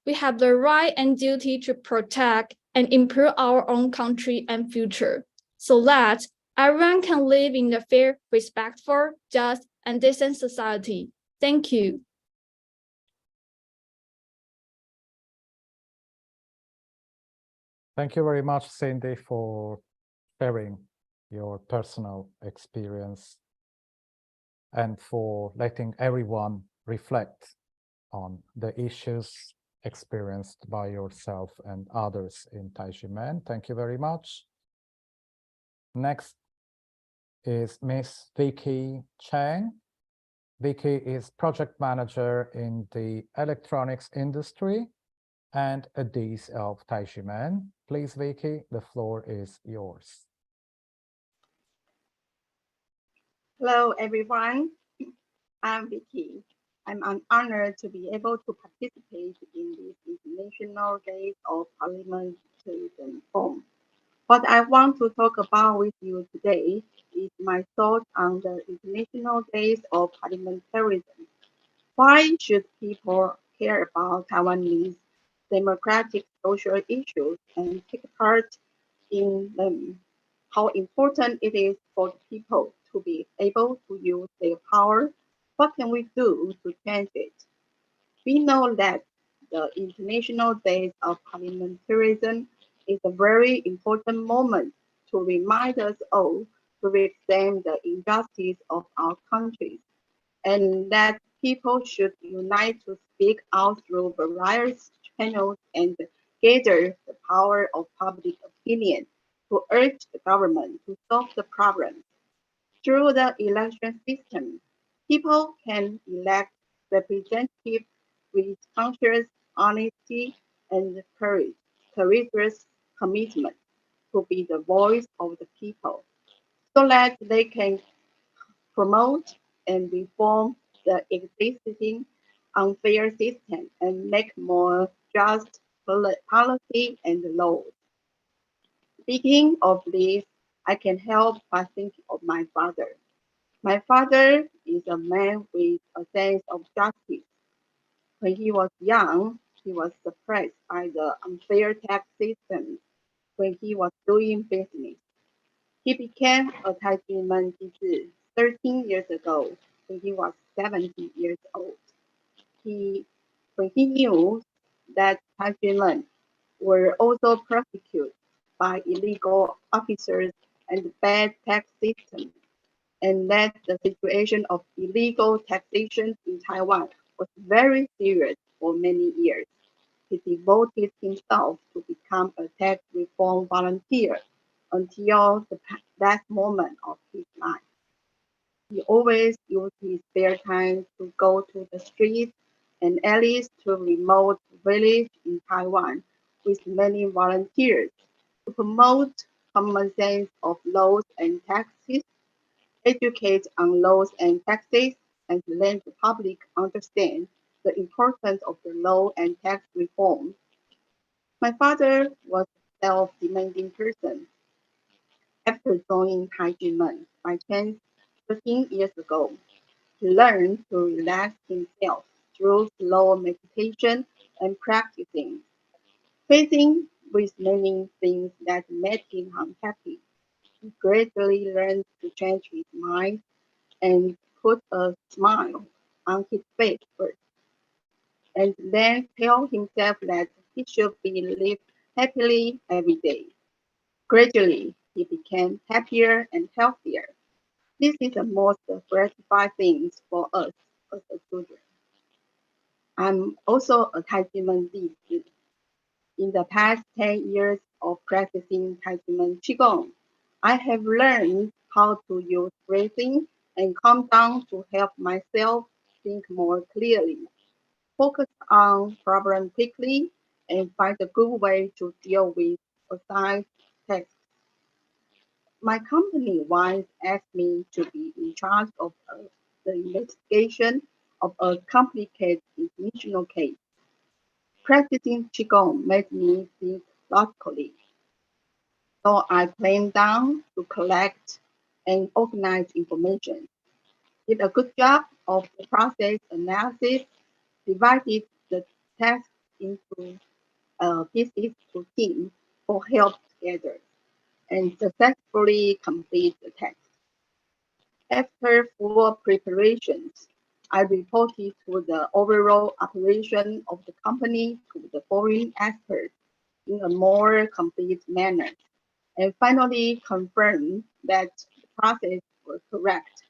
We have the right and duty to protect and improve our own country and future, so that everyone can live in a fair, respectful, just, and decent society. Thank you. Thank you very much, Cindy, for sharing your personal experience and for letting everyone reflect on the issues experienced by yourself and others in Tai Ji Men. Thank you very much. Next is Miss Vicky Chang. Vicky is project manager in the electronics industry and a dean of Tai Ji Men. Please, Vicky, the floor is yours. Hello, everyone. I'm Vicky. I'm honored to be able to participate in this International Days of Parliamentarism Forum. What I want to talk about with you today is my thoughts on the International Days of Parliamentarism. Why should people care about Taiwanese democratic social issues and take part in them? How important it is for people to be able to use their power. What can we do to change it? We know that the International Days of Parliamentarism is a very important moment to remind us all to examine the injustice of our countries and that people should unite to speak out through various channels and gather the power of public opinion to urge the government to solve the problem. Through the election system, people can elect representatives with conscience, honesty, and courage. courageous commitment to be the voice of the people so that they can promote and reform the existing unfair system and make more just policy and laws. Speaking of this, I can help but think of my father. My father is a man with a sense of justice. When he was young, he was suppressed by the unfair tax system when he was doing business. He became a Tai Ji Men teacher 13 years ago when he was 70 years old. When he knew that Tai Ji Men were also persecuted by illegal officers and bad tax system, and that the situation of illegal taxation in Taiwan was very serious for many years. He devoted himself to become a tax reform volunteer until that moment of his life. He always used his spare time to go to the streets and alleys to remote villages in Taiwan with many volunteers to promote common sense of laws and taxes, educate on laws and taxes, and let the public understand the importance of the law and tax reform. My father was a self-demanding person. After joining Tai Ji Men by chance 13 years ago, he learned to relax himself through slow meditation and practicing. Facing with many things that made him unhappy, he gradually learned to change his mind and put a smile on his face first, and then tell himself that he should be lived happily every day. Gradually, he became happier and healthier. This is the most gratifying thing for us as a children. I'm also a Tai Chi Men teacher. In the past 10 years of practicing Tai Chi Men Qigong, I have learned how to use breathing and calm down to help myself think more clearly, focus on problem quickly, and find a good way to deal with assigned tasks. My company once asked me to be in charge of the investigation of a complicated international case. Practicing Qigong made me think logically, so I planned down to collect and organize information, did a good job of the process analysis, divided the task into pieces to team for help together, and successfully complete the task. After full preparations, I reported to the overall operation of the company to the foreign experts in a more complete manner, and finally confirmed that the process was correct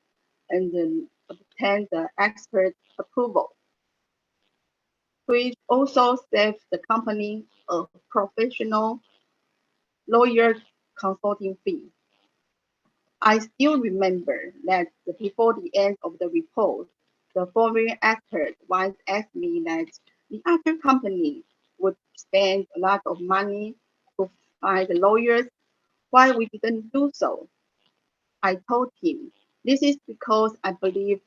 and then obtained the expert approval, which also saved the company a professional lawyer consulting fee. I still remember that before the end of the report, the foreign expert once asked me that the other company would spend a lot of money to find lawyers, why we didn't do so. I told him, this is because I believe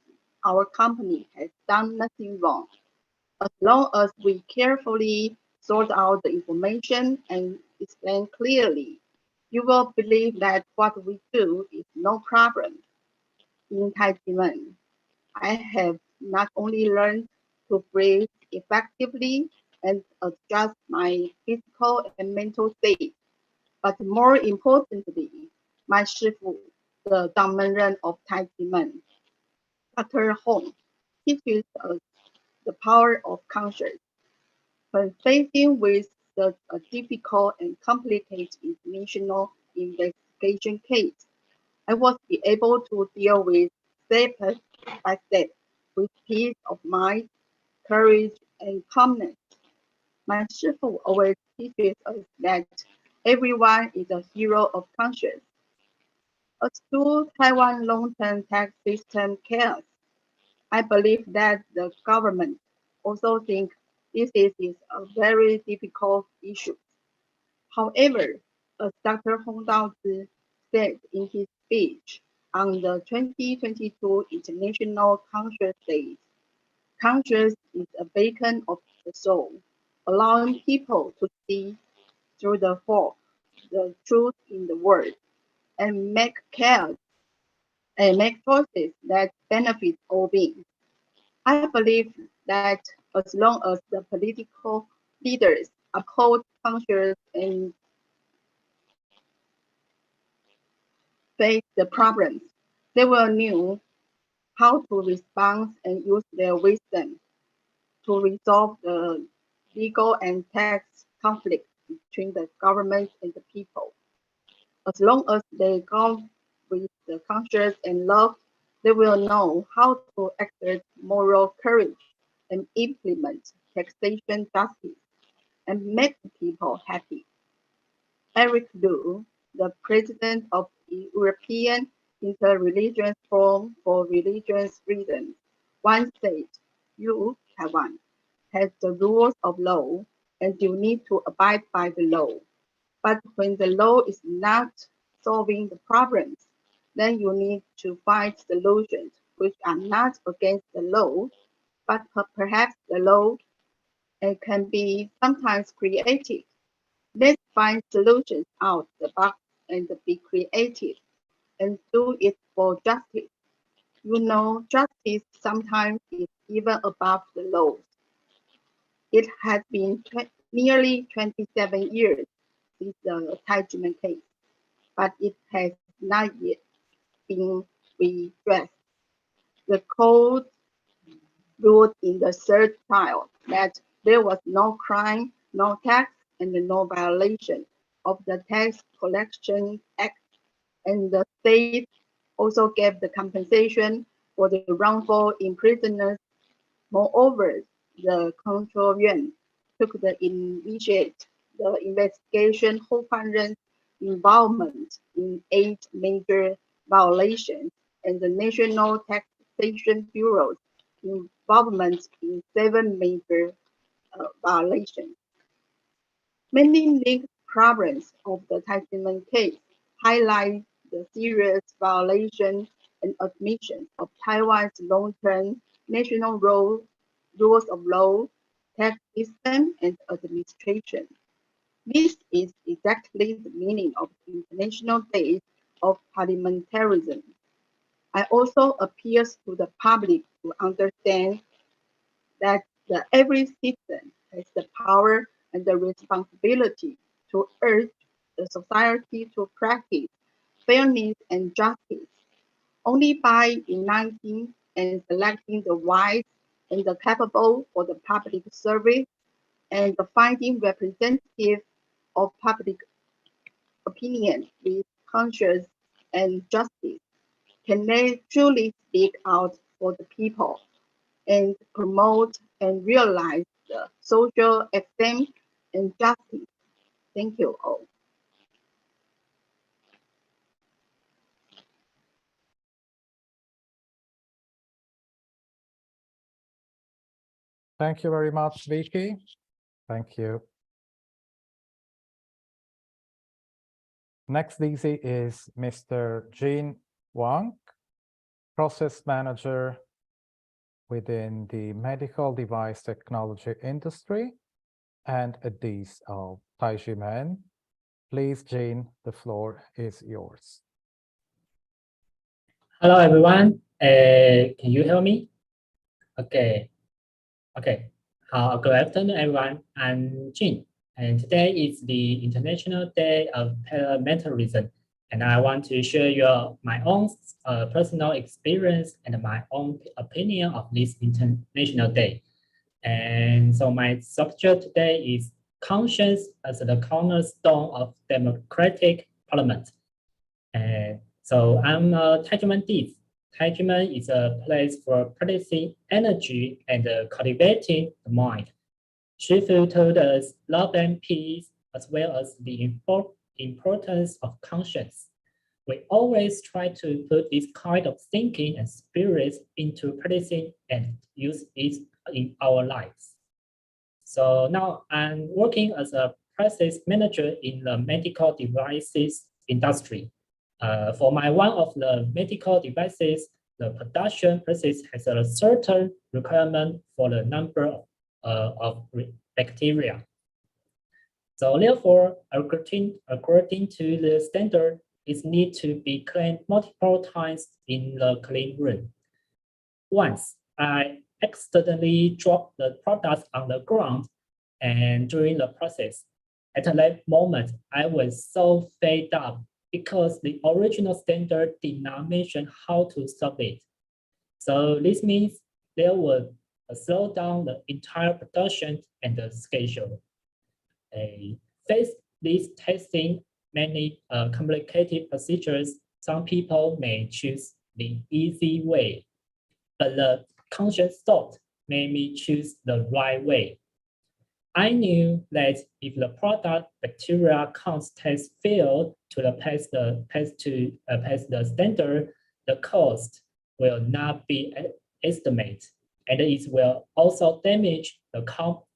our company has done nothing wrong. As long as we carefully sort out the information and explain clearly, you will believe that what we do is no problem. In Tai Chi Men, I have not only learned to breathe effectively and adjust my physical and mental state, but more importantly, my Shifu, the Dangmenren of Tai Chi Men, Dr. Hong, teaches us the power of conscience. When facing with such a difficult and complicated international investigation case, I was able to deal with step by step with peace of mind, courage, and calmness. My Shifu always teaches us that everyone is a hero of conscience. As to Taiwan long-term tax system chaos, I believe that the government also thinks this is a very difficult issue. However, as Dr. Hong Daozi said in his speech on the 2022 International Conscious Day, conscious is a beacon of the soul, allowing people to see through the fog the truth in the world and make choices that benefit all beings. I believe that as long as the political leaders uphold conscience and face the problems, they will know how to respond and use their wisdom to resolve the legal and tax conflicts between the government and the people. As long as they go with the conscience and love, they will know how to exert moral courage and implement taxation justice and make the people happy. Eric Liu, the president of the European Interreligious Forum for Religious Freedom, once said, "You, Taiwan, has the rules of law and you need to abide by the law. But when the law is not solving the problems, then you need to find solutions which are not against the law, but perhaps the law can be sometimes creative. Let's find solutions out the box and be creative and do it for justice. You know, justice sometimes is even above the laws. It has been nearly 27 years since the Tai Ji Men case, but it has not yet been redressed. The court ruled in the third trial that there was no crime, no tax, and no violation of the Tax Collection Act, and the state also gave the compensation for the wrongful imprisonment. Moreover, the Control Yuan took the initiate the investigation Ho Fan Ren's involvement in 8 major violations and the National Taxation Bureau's involvement in 7 major violations. Many linked problems of the Tai Ji Men case highlight the serious violation and admission of Taiwan's long-term national rules of law, tax system, and administration. This is exactly the meaning of the International Day of Parliamentarism. I also appeals to the public to understand that every citizen has the power and the responsibility to urge the society to practice fairness and justice. Only by uniting and selecting the wise and the capable for the public service and finding representatives of public opinion with conscience and justice can they truly speak out for the people and promote and realize the social esteem and justice. Thank you all. Thank you very much, Vicky. Thank you. Next DC is Mr. Jin Wang, Process Manager within the medical device technology industry and a DC of Tai Ji Men. Please, Jin, the floor is yours. Hello, everyone. Can you hear me? Okay. Good afternoon, everyone. I'm Jin, and today is the International Day of Parliamentarism, and I want to share my own personal experience and my own opinion of this International Day. And so my subject today is conscience as the cornerstone of democratic parliament. And so I'm a Tai Ji Men Dizi. Tai Ji Men is a place for practicing energy and cultivating the mind. Shifu told us love and peace, as well as the importance of conscience. We always try to put this kind of thinking and spirit into practicing and use it in our lives. So now I'm working as a process manager in the medical devices industry. For one of the medical devices, the production process has a certain requirement for the number of bacteria. So therefore, according to the standard, it needs to be cleaned multiple times in the clean room. Once I accidentally dropped the product on the ground, and during the process, at that moment, I was so fed up because the original standard did not mention how to solve it. So this means there will slow down the entire production and the schedule. Face this testing many complicated procedures, some people may choose the easy way, but the conscious thought made me choose the right way. I knew that if the product bacteria count test failed to pass the standard, the cost will not be estimated, and it will also damage the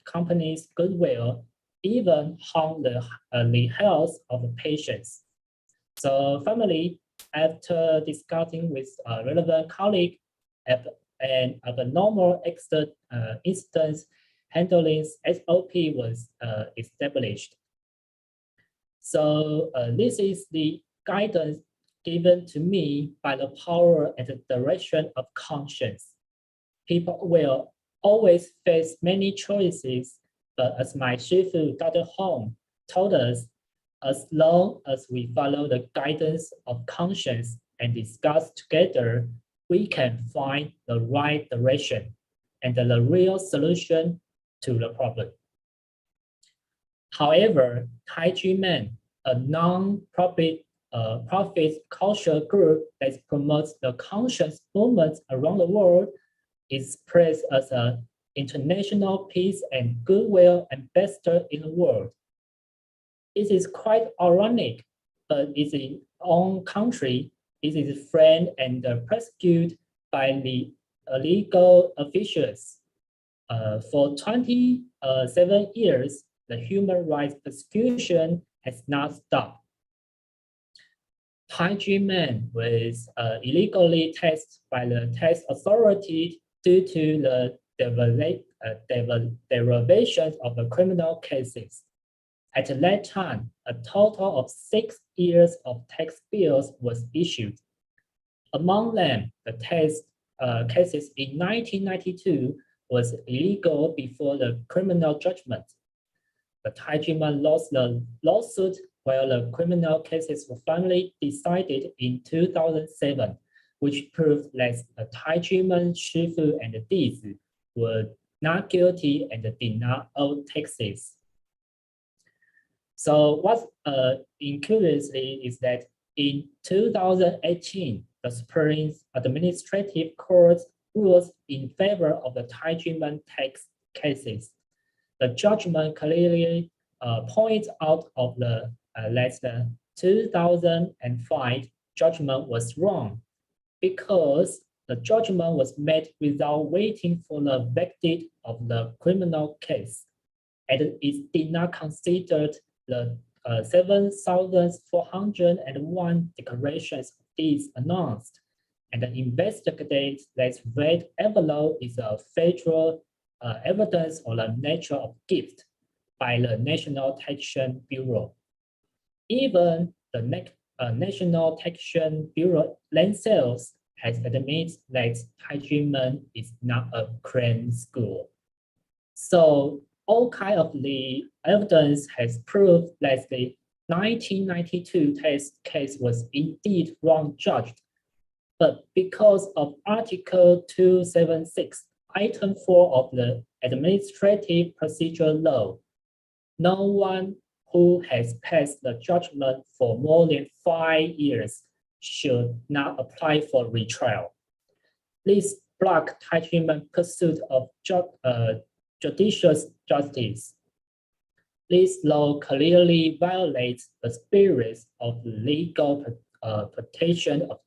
company's goodwill, even harm the health of the patients. So finally, after discussing with a relevant colleague, an abnormal instance handling SOP was established. So this is the guidance given to me by the power and the direction of conscience. People will always face many choices, but as my Shifu, Dr. Hong, told us, as long as we follow the guidance of conscience and discuss together, we can find the right direction and the real solution to the problem. However, Tai Ji Men, a non-profit culture group that promotes the conscious movement around the world, is praised as an international peace and goodwill ambassador in the world. It is quite ironic, but its own country is framed and persecuted by the legal officials. For 27 years, the human rights persecution has not stopped. Tai Ji Men was illegally tested by the tax authority due to the derivations of the criminal cases. At that time, a total of 6 years of tax bills was issued. Among them, the tax cases in 1992 was illegal before the criminal judgment. The Tai Ji Men lost the lawsuit while the criminal cases were finally decided in 2007, which proved that the Tai Ji Men, Shifu, and Dizi were not guilty and did not owe taxes. So what's incuriously is that in 2018, the Supreme Administrative Court ruled in favor of the Tai Ji Men tax cases. The judgment clearly points out of the that the 2005 judgment was wrong because the judgment was made without waiting for the verdict of the criminal case, and it did not consider the 7,401 declarations of deeds announced, and investigate that red envelope is a federal evidence of the nature of gift by the National Taxation Bureau. Even the National Taxation Bureau themselves has admitted that Tai Ji Men is not a crane school. So all kind of the evidence has proved that the 1992 tax case was indeed wrong judged. But because of Article 276, Item 4 of the Administrative Procedure Law, no one who has passed the judgment for more than 5 years should not apply for retrial. This blocked Tai Ji Men's pursuit of judicial justice. This law clearly violates the spirit of legal protection of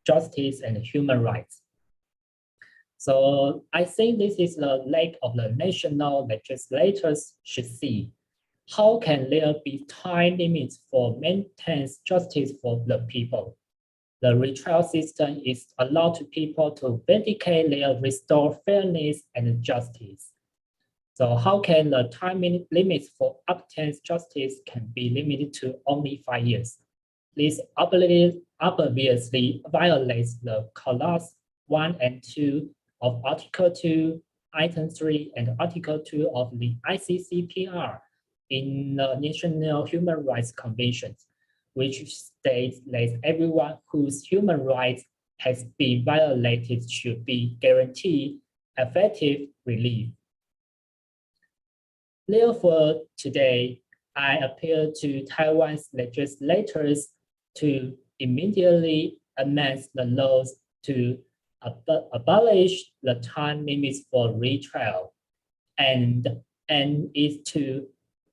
justice and human rights. So I think this is the lack of the national legislators should see. how can there be time limits for maintaining justice for the people? The retrial system is allowed to people to vindicate their restore fairness and justice. So how can the time limits for obtaining justice can be limited to only 5 years? This obviously violates the clause 1 and 2 of Article 2, Item 3, and Article 2 of the ICCPR in the National Human Rights Convention, which states that everyone whose human rights has been violated should be guaranteed effective relief. Therefore, today, I appeal to Taiwan's legislators to immediately amend the laws to abolish the time limits for retrial, and is to,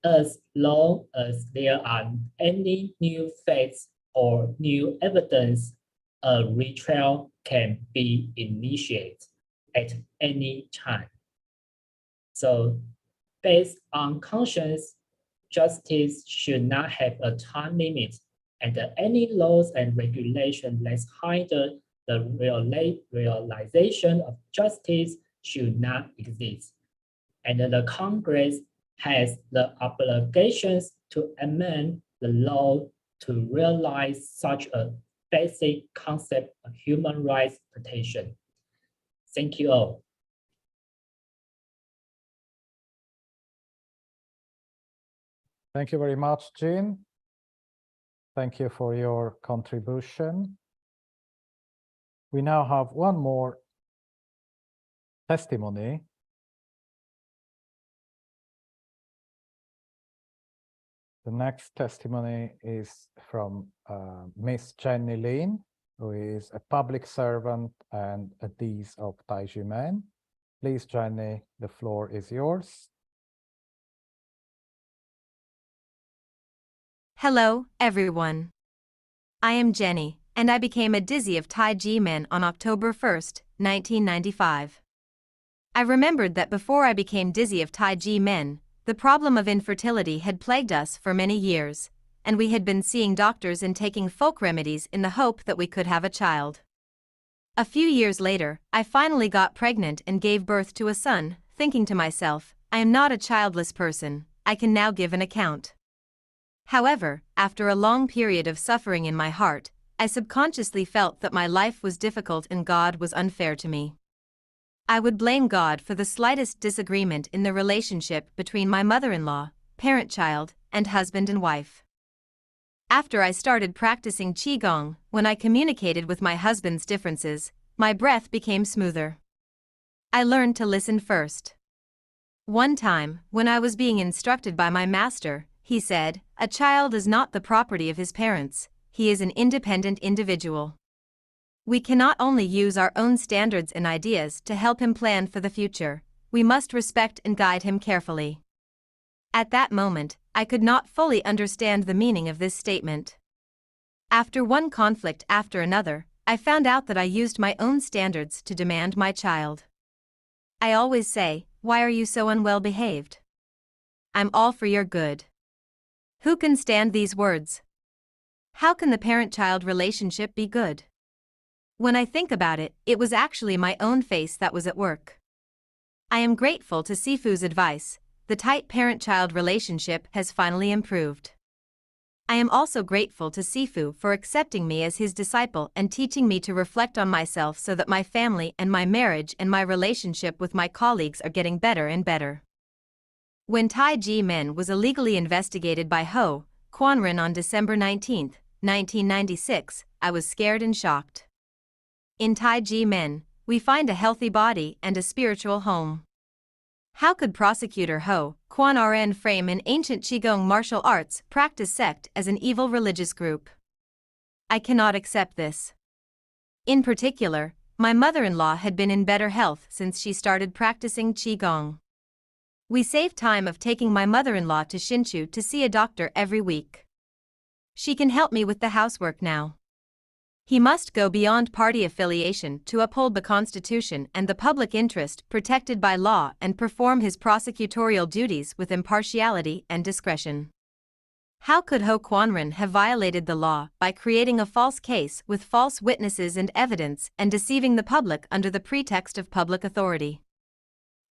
as long as there are any new facts or new evidence, a retrial can be initiated at any time. So, based on conscience, justice should not have a time limit, and any laws and regulations that hinder the realization of justice should not exist. And the Congress has the obligations to amend the law to realize such a basic concept of human rights protection. Thank you all. Thank you very much, Jean. Thank you for your contribution. We now have one more testimony. The next testimony is from Miss Jenny Lin, who is a public servant and a dean of Tai Ji Men. Please, Jenny, the floor is yours. Hello, everyone. I am Jenny, and I became a dizzy of Tai Ji Men on October 1st, 1995. I remembered that before I became dizzy of Tai Ji Men, the problem of infertility had plagued us for many years, and we had been seeing doctors and taking folk remedies in the hope that we could have a child. A few years later, I finally got pregnant and gave birth to a son, thinking to myself, I am not a childless person, I can now give an account. However, after a long period of suffering in my heart, I subconsciously felt that my life was difficult and God was unfair to me. I would blame God for the slightest disagreement in the relationship between my mother-in-law, parent-child, and husband and wife. After I started practicing Qigong, when I communicated with my husband's differences, my breath became smoother. I learned to listen first. One time, when I was being instructed by my master, he said, "A child is not the property of his parents, he is an independent individual. We cannot only use our own standards and ideas to help him plan for the future, we must respect and guide him carefully." At that moment, I could not fully understand the meaning of this statement. After one conflict after another, I found out that I used my own standards to demand my child. I always say, "Why are you so unwell behaved? I'm all for your good." Who can stand these words? How can the parent-child relationship be good? When I think about it, it was actually my own face that was at work. I am grateful to Sifu's advice. The tight parent-child relationship has finally improved. I am also grateful to Sifu for accepting me as his disciple and teaching me to reflect on myself so that my family and my marriage and my relationship with my colleagues are getting better and better. When Tai Ji Men was illegally investigated by Ho Quanren on December 19, 1996, I was scared and shocked. In Tai Ji Men, we find a healthy body and a spiritual home. How could prosecutor Ho Quanren frame an ancient Qigong martial arts practice sect as an evil religious group? I cannot accept this. In particular, my mother-in-law had been in better health since she started practicing Qigong. We saved time of taking my mother-in-law to Hsinchu to see a doctor every week. She can help me with the housework now. He must go beyond party affiliation to uphold the Constitution and the public interest protected by law and perform his prosecutorial duties with impartiality and discretion. How could Ho Kwon Rin have violated the law by creating a false case with false witnesses and evidence and deceiving the public under the pretext of public authority?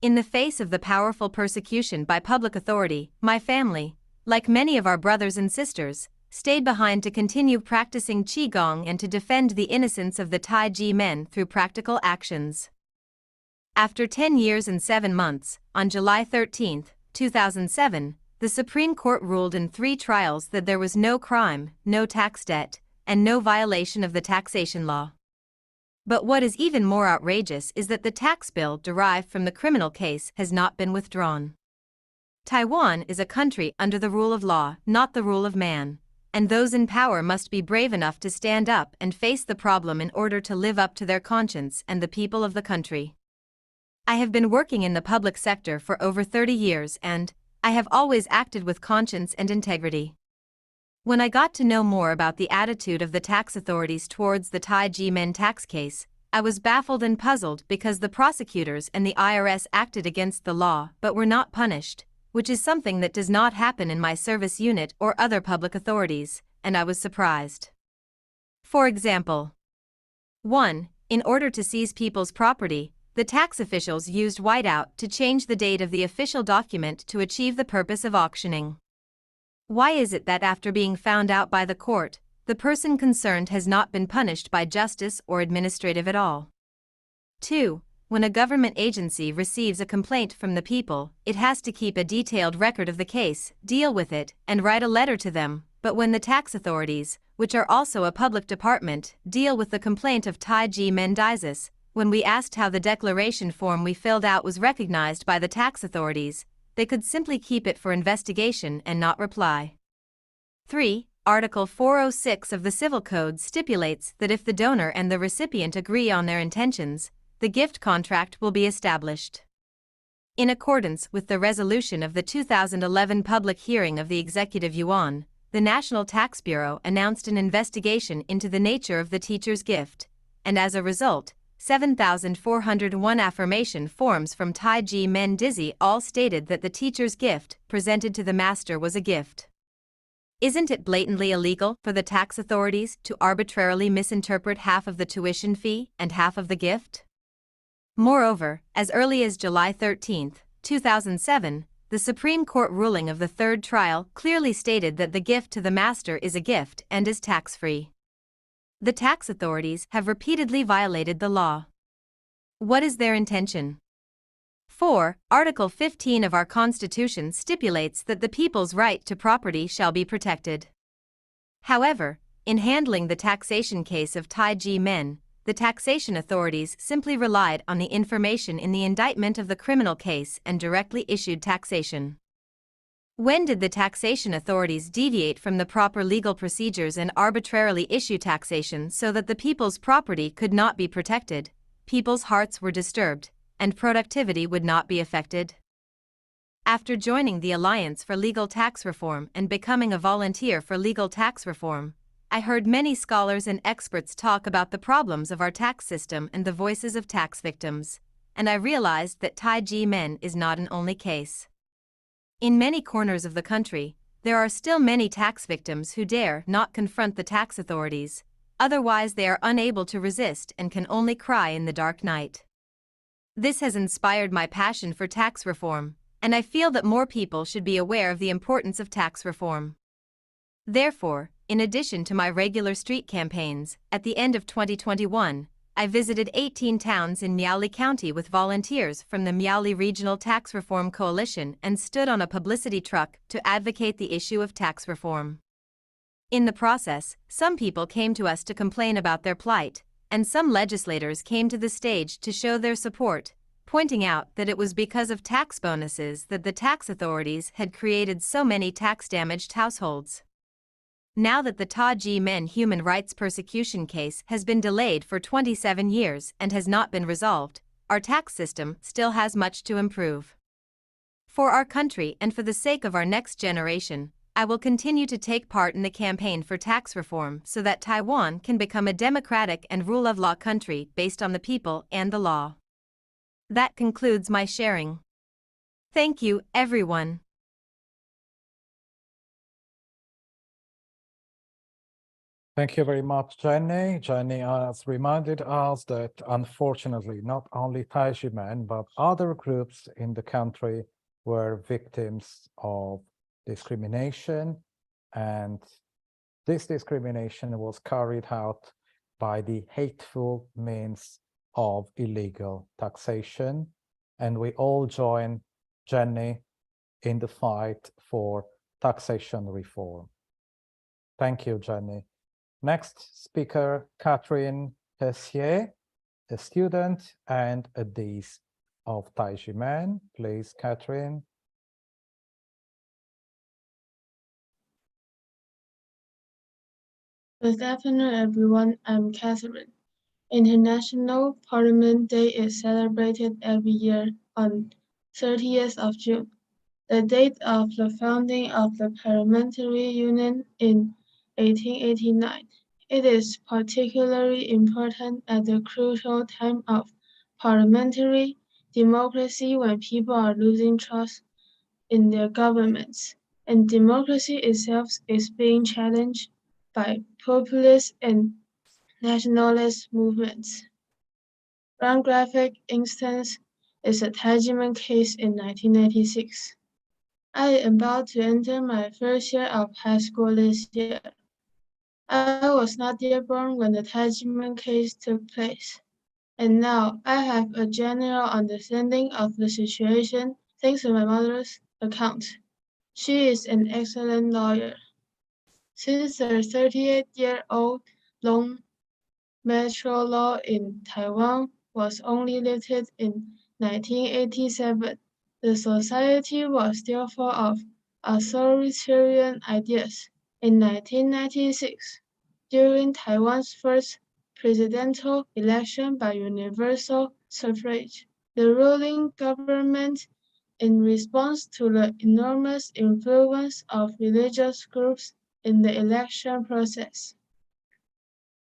In the face of the powerful persecution by public authority, my family, like many of our brothers and sisters, stayed behind to continue practicing Qigong and to defend the innocence of the Tai Ji Men through practical actions. After 10 years and 7 months, on July 13, 2007, the Supreme Court ruled in 3 trials that there was no crime, no tax debt, and no violation of the taxation law. But what is even more outrageous is that the tax bill derived from the criminal case has not been withdrawn. Taiwan is a country under the rule of law, not the rule of man, and those in power must be brave enough to stand up and face the problem in order to live up to their conscience and the people of the country. I have been working in the public sector for over 30 years and I have always acted with conscience and integrity. When I got to know more about the attitude of the tax authorities towards the Tai Ji Men tax case, I was baffled and puzzled because the prosecutors and the IRS acted against the law but were not punished, which is something that does not happen in my service unit or other public authorities, and I was surprised. For example, 1. In order to seize people's property, the tax officials used whiteout to change the date of the official document to achieve the purpose of auctioning. Why is it that after being found out by the court, the person concerned has not been punished by justice or administrative at all? 2. When a government agency receives a complaint from the people, it has to keep a detailed record of the case, deal with it, and write a letter to them, but when the tax authorities, which are also a public department, deal with the complaint of Tai Ji Men Dizes, when we asked how the declaration form we filled out was recognized by the tax authorities, they could simply keep it for investigation and not reply. 3. Article 406 of the Civil Code stipulates that if the donor and the recipient agree on their intentions, the gift contract will be established. In accordance with the resolution of the 2011 public hearing of the Executive Yuan, the National Tax Bureau announced an investigation into the nature of the teacher's gift, and as a result, 7,401 affirmation forms from Tai Ji Men Dizzy all stated that the teacher's gift presented to the master was a gift. Isn't it blatantly illegal for the tax authorities to arbitrarily misinterpret half of the tuition fee and half of the gift? Moreover, as early as July 13, 2007, the Supreme Court ruling of the 3rd trial clearly stated that the gift to the master is a gift and is tax-free. The tax authorities have repeatedly violated the law. What is their intention? 4. Article 15 of our Constitution stipulates that the people's right to property shall be protected. However, in handling the taxation case of Tai Ji Men, the taxation authorities simply relied on the information in the indictment of the criminal case and directly issued taxation. When did the taxation authorities deviate from the proper legal procedures and arbitrarily issue taxation so that the people's property could not be protected, people's hearts were disturbed, and productivity would not be affected? After joining the Alliance for Legal Tax Reform and becoming a volunteer for legal tax reform, I heard many scholars and experts talk about the problems of our tax system and the voices of tax victims, and I realized that Tai Ji Men is not an only case. In many corners of the country, there are still many tax victims who dare not confront the tax authorities, otherwise they are unable to resist and can only cry in the dark night. This has inspired my passion for tax reform, and I feel that more people should be aware of the importance of tax reform. Therefore, in addition to my regular street campaigns, at the end of 2021, I visited 18 towns in Miaoli County with volunteers from the Miaoli Regional Tax Reform Coalition and stood on a publicity truck to advocate the issue of tax reform. In the process, some people came to us to complain about their plight, and some legislators came to the stage to show their support, pointing out that it was because of tax bonuses that the tax authorities had created so many tax-damaged households. Now that the Tai Ji Men human rights persecution case has been delayed for 27 years and has not been resolved, our tax system still has much to improve. For our country and for the sake of our next generation, I will continue to take part in the campaign for tax reform so that Taiwan can become a democratic and rule of law country based on the people and the law. That concludes my sharing. Thank you, everyone. Thank you very much, Jenny. Jenny has reminded us that unfortunately, not only Tai Ji Men, but other groups in the country were victims of discrimination, and this discrimination was carried out by the hateful means of illegal taxation. And we all join Jenny in the fight for taxation reform. Thank you, Jenny. Next speaker, Catherine Tessier, a student and a deist of Tai Ji Men. Please, Catherine. Good afternoon, everyone. I'm Catherine. International Parliament Day is celebrated every year on 30th of June, the date of the founding of the Parliamentary Union in 1889. It is particularly important at the crucial time of parliamentary democracy when people are losing trust in their governments, and democracy itself is being challenged by populist and nationalist movements. One graphic instance is the Tai Ji Men case in 1996. I am about to enter my first year of high school this year. I was not yet born when the Tai Ji Men case took place, and now I have a general understanding of the situation thanks to my mother's account. She is an excellent lawyer. Since the 38-year-old long martial law in Taiwan was only lifted in 1987, the society was still full of authoritarian ideas. In 1996, during Taiwan's first presidential election by universal suffrage, the ruling government, in response to the enormous influence of religious groups in the election process,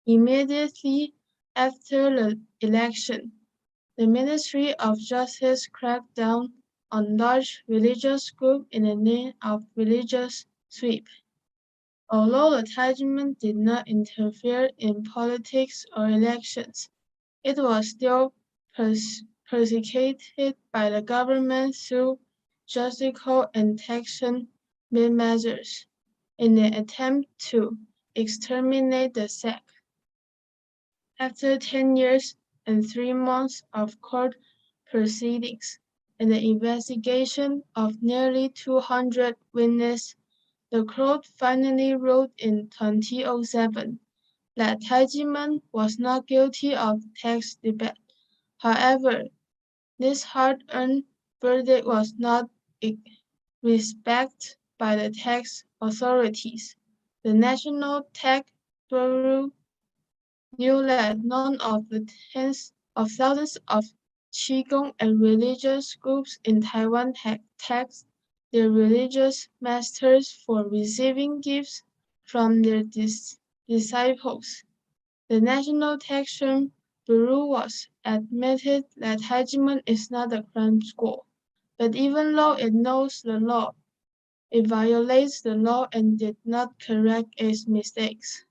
immediately after the election, the Ministry of Justice cracked down on large religious groups in the name of religious sweep. Although the Tai Ji Men did not interfere in politics or elections, it was still persecuted by the government through judicial and taxation measures in an attempt to exterminate the sect. After 10 years and 3 months of court proceedings and the investigation of nearly 200 witnesses, the court finally ruled in 2007 that Tai Ji Men was not guilty of tax debt. However, this hard-earned verdict was not respected by the tax authorities. The National Tax Bureau knew that none of the tens of thousands of Qigong and religious groups in Taiwan had taxed their religious masters for receiving gifts from their disciples. The National Taxation Bureau was admitted that Tai Ji Men is not a crime school, but even though it knows the law, it violates the law and did not correct its mistakes.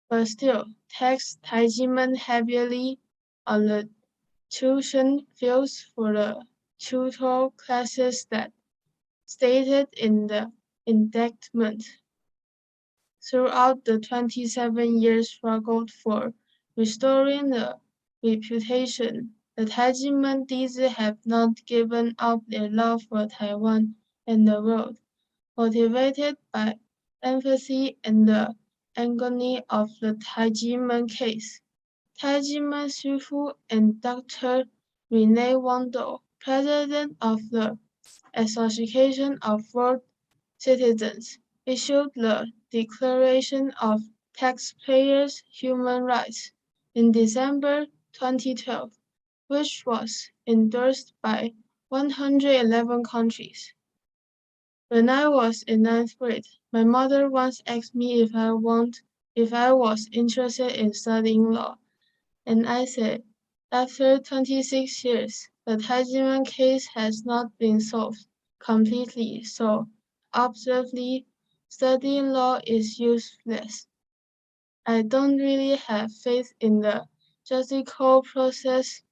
But still, taxed Tai Ji Men heavily on the tuition fees for the tutor classes that stated in the indictment. Throughout the 27-year struggle for restoring the reputation, the Tai Ji Men Dizi have not given up their love for Taiwan and the world. Motivated by empathy and the agony of the Tai Ji Men case, Tai Ji Men Shifu and Dr. Rene Wando, president of the Association of World Citizens, issued the Declaration of Taxpayers' Human Rights in December 2012, which was endorsed by 111 countries. When I was in ninth grade, my mother once asked me if I was interested in studying law, and I said, after 26 years, the Tai Ji Men case has not been solved completely, so obviously studying law is useless. I don't really have faith in the judicial process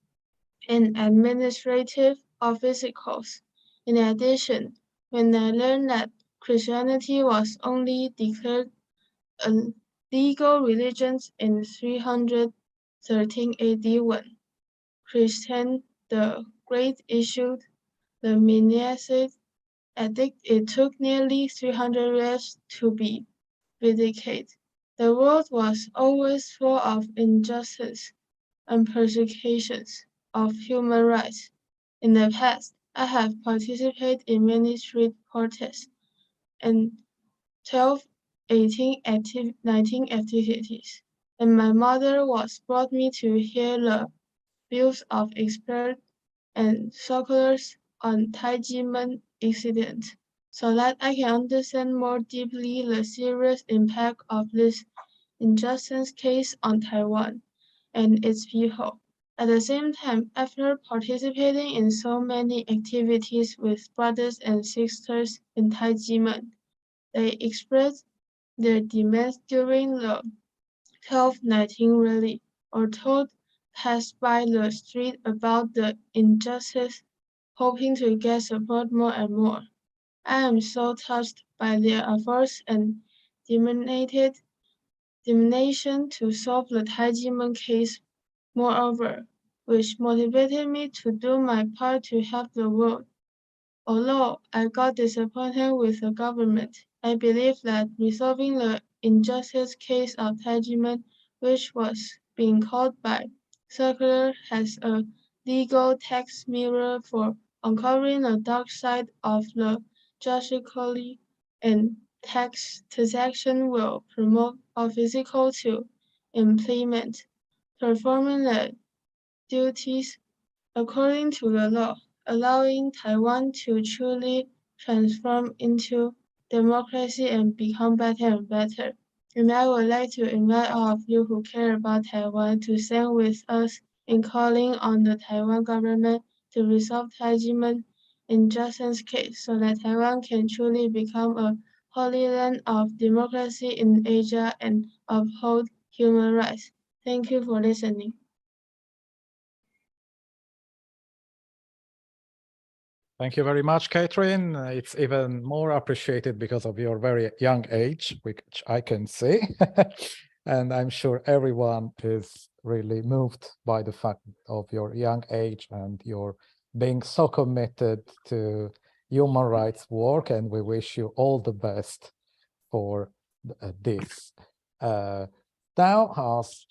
and administrative officers. In addition, when I learned that Christianity was only declared a legal religion in 313 AD when Christian the Great issued the Monastic edict, it took nearly 300 years to be vindicated. The world was always full of injustice and persecutions of human rights. In the past, I have participated in many street protests and 12, 18, 19 activities, and my mother was brought me to hear the views of experts and scholars on Tai Ji Men incident, so that I can understand more deeply the serious impact of this injustice case on Taiwan and its people. At the same time, after participating in so many activities with brothers and sisters in Tai Ji Men, they expressed their demands during the 1219 rally or told passed by the street about the injustice, hoping to get support more and more. I am so touched by their efforts and determination to solve the Tai Ji Men case, moreover, which motivated me to do my part to help the world. Although I got disappointed with the government, I believe that resolving the injustice case of Tai Ji Men, which was being called by circular, has a legal tax mirror for uncovering the dark side of the judiciary, and taxation will promote officials to implement, performing the duties according to the law, allowing Taiwan to truly transform into democracy and become better and better. And I would like to invite all of you who care about Taiwan to stand with us in calling on the Taiwan government to resolve Tai Ji Men injustice case so that Taiwan can truly become a holy land of democracy in Asia and uphold human rights. Thank you for listening. Thank you very much, Catherine. It's even more appreciated because of your very young age, which I can see. And I'm sure everyone is really moved by the fact of your young age and your being so committed to human rights work. And we wish you all the best for this. Now, as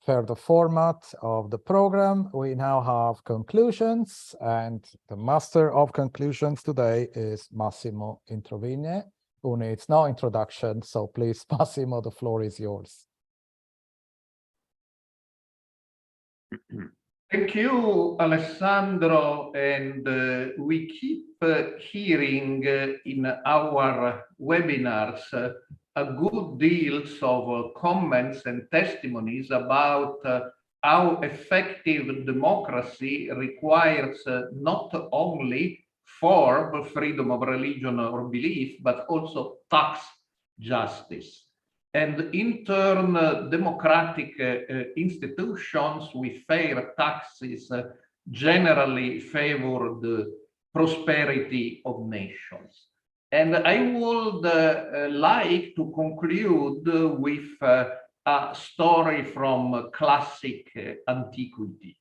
per the format of the program, we now have conclusions, and the master of conclusions today is Massimo Introvine, who needs no introduction. So please, Massimo, the floor is yours. Thank you, Alessandro. And we keep hearing in our webinars a good deals of comments and testimonies about how effective democracy requires not only for freedom of religion or belief, but also tax justice. And in turn, democratic institutions with fair taxes generally favor the prosperity of nations. And I would like to conclude with a story from classic antiquity.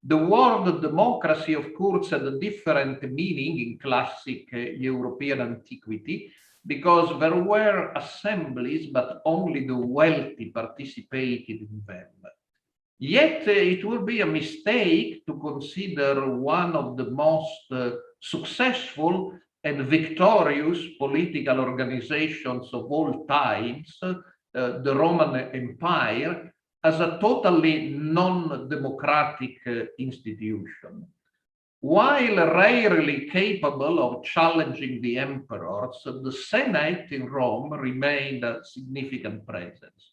The word democracy, of course, had a different meaning in classic European antiquity, because there were assemblies, but only the wealthy participated in them. Yet it would be a mistake to consider one of the most successful and victorious political organizations of all times, the Roman Empire, as a totally non-democratic institution. While rarely capable of challenging the emperors, the Senate in Rome remained a significant presence.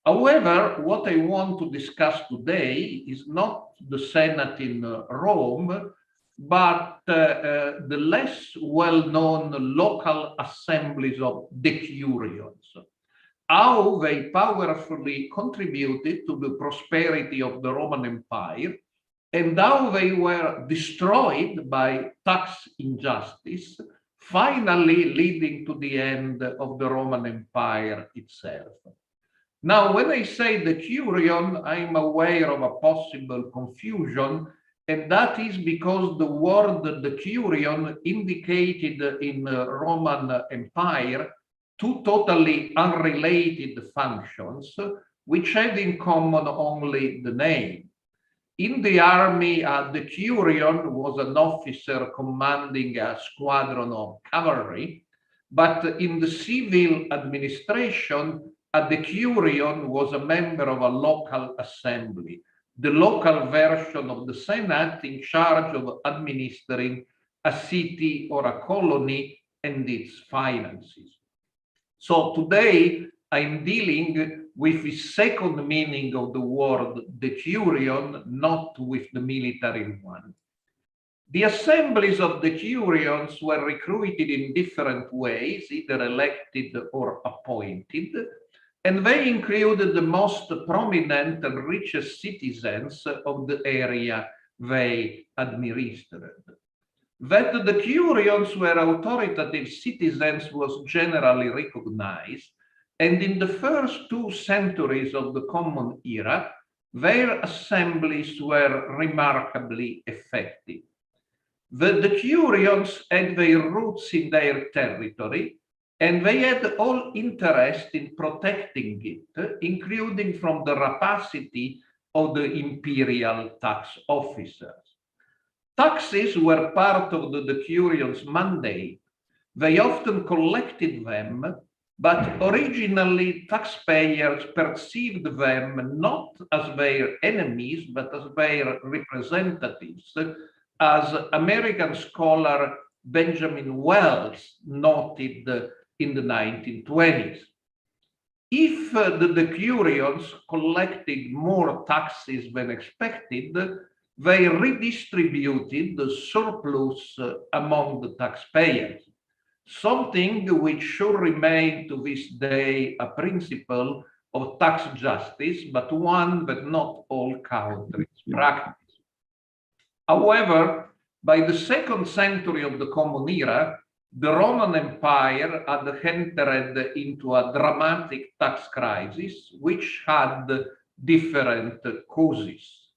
However, what I want to discuss today is not the Senate in Rome, but the less well-known local assemblies of decurions, how they powerfully contributed to the prosperity of the Roman Empire, and how they were destroyed by tax injustice, finally leading to the end of the Roman Empire itself. Now, when I say decurion, I'm aware of a possible confusion, and that is because the word decurion indicated in Roman Empire two totally unrelated functions, which had in common only the name. In the army, a decurion was an officer commanding a squadron of cavalry, but in the civil administration, a decurion was a member of a local assembly, the local version of the Senate in charge of administering a city or a colony and its finances. So today, I'm dealing with the second meaning of the word decurion, not with the military one. The assemblies of decurions were recruited in different ways, either elected or appointed, and they included the most prominent and richest citizens of the area they administered. That the decurions were authoritative citizens was generally recognized, and in the first 2 centuries of the Common Era, their assemblies were remarkably effective. The decurions had their roots in their territory, and they had all interest in protecting it, including from the rapacity of the imperial tax officers. Taxes were part of the decurions' mandate. They often collected them, but originally taxpayers perceived them not as their enemies, but as their representatives, as American scholar Benjamin Wells noted in the 1920s. If the decurions collected more taxes than expected, they redistributed the surplus among the taxpayers, something which should remain to this day a principle of tax justice, but one that not all countries practice. However, by the 2nd century of the Common Era, the Roman Empire had entered into a dramatic tax crisis, which had different causes.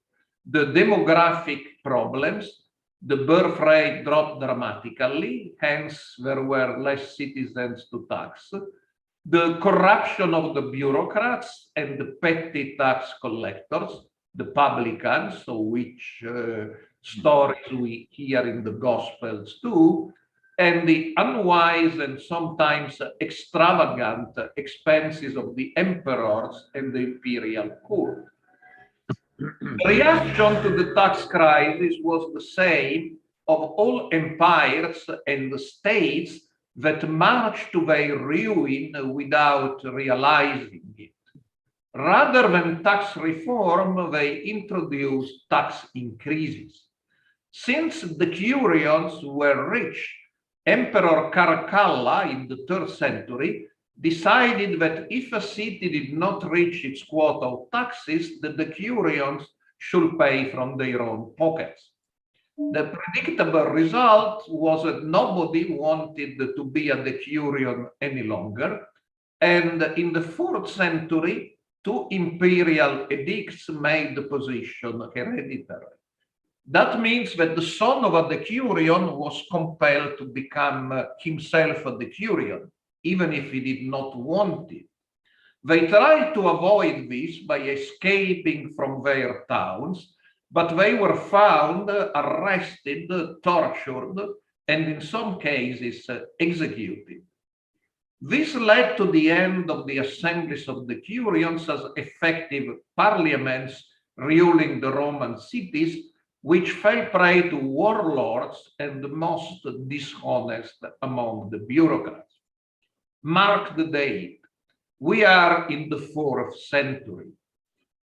The demographic problems, the birth rate dropped dramatically, hence there were less citizens to tax. The corruption of the bureaucrats and the petty tax collectors, the publicans, of which stories we hear in the Gospels too, and the unwise and sometimes extravagant expenses of the emperors and the imperial court. The reaction to the tax crisis was the same of all empires and the states that marched to their ruin without realizing it. Rather than tax reform, they introduced tax increases. Since the decurions were rich, Emperor Caracalla in the 3rd century decided that if a city did not reach its quota of taxes, the decurions should pay from their own pockets. The predictable result was that nobody wanted to be a decurion any longer, and in the 4th century, 2 imperial edicts made the position hereditary. That means that the son of a decurion was compelled to become himself a decurion, even if he did not want it. They tried to avoid this by escaping from their towns, but they were found, arrested, tortured, and in some cases executed. This led to the end of the assemblies of decurions as effective parliaments ruling the Roman cities, which fell prey to warlords and the most dishonest among the bureaucrats. Mark the date. We are in the 4th century.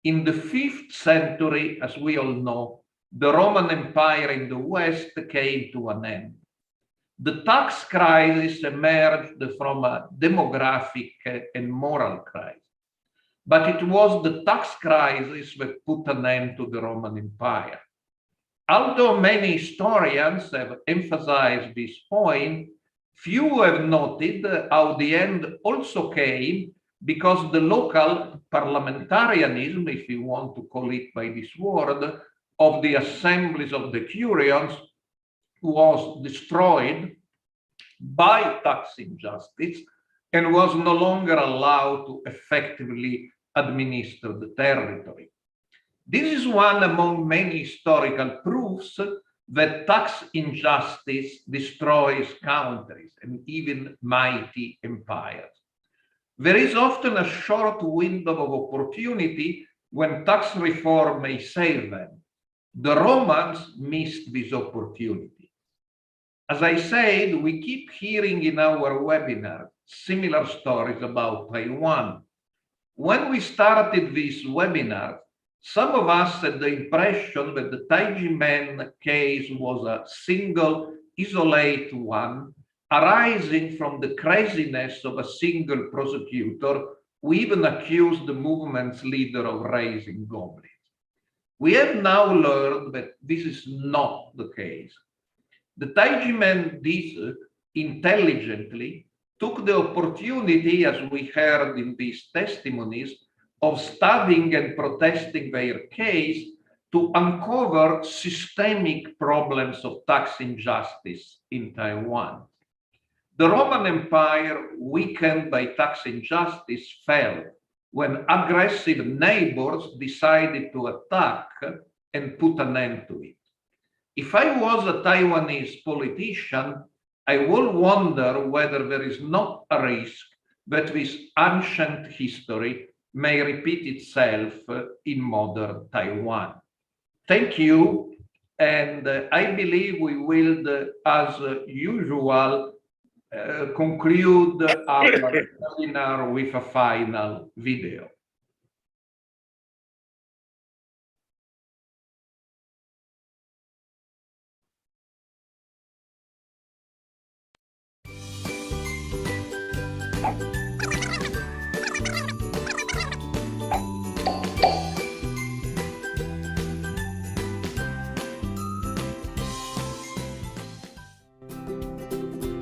In the 5th century, as we all know, the Roman Empire in the West came to an end. The tax crisis emerged from a demographic and moral crisis. But it was the tax crisis that put an end to the Roman Empire. Although many historians have emphasized this point, few have noted how the end also came because the local parliamentarianism, if you want to call it by this word, of the assemblies of the curions was destroyed by tax injustice and was no longer allowed to effectively administer the territory. This is one among many historical proofs that tax injustice destroys countries and even mighty empires. There is often a short window of opportunity when tax reform may save them. The Romans missed this opportunity. As I said, we keep hearing in our webinar similar stories about Taiwan. When we started this webinar, some of us had the impression that the Tai Ji Men case was a single, isolated one, arising from the craziness of a single prosecutor who even accused the movement's leader of raising goblins. We have now learned that this is not the case. The Tai Ji Men did intelligently took the opportunity, as we heard in these testimonies, of studying and protesting their case to uncover systemic problems of tax injustice in Taiwan. The Roman Empire, weakened by tax injustice, fell when aggressive neighbors decided to attack and put an end to it. If I was a Taiwanese politician, I will wonder whether there is not a risk that this ancient history may repeat itself in modern Taiwan. Thank you, and I believe we will, as usual, conclude our webinar with a final video.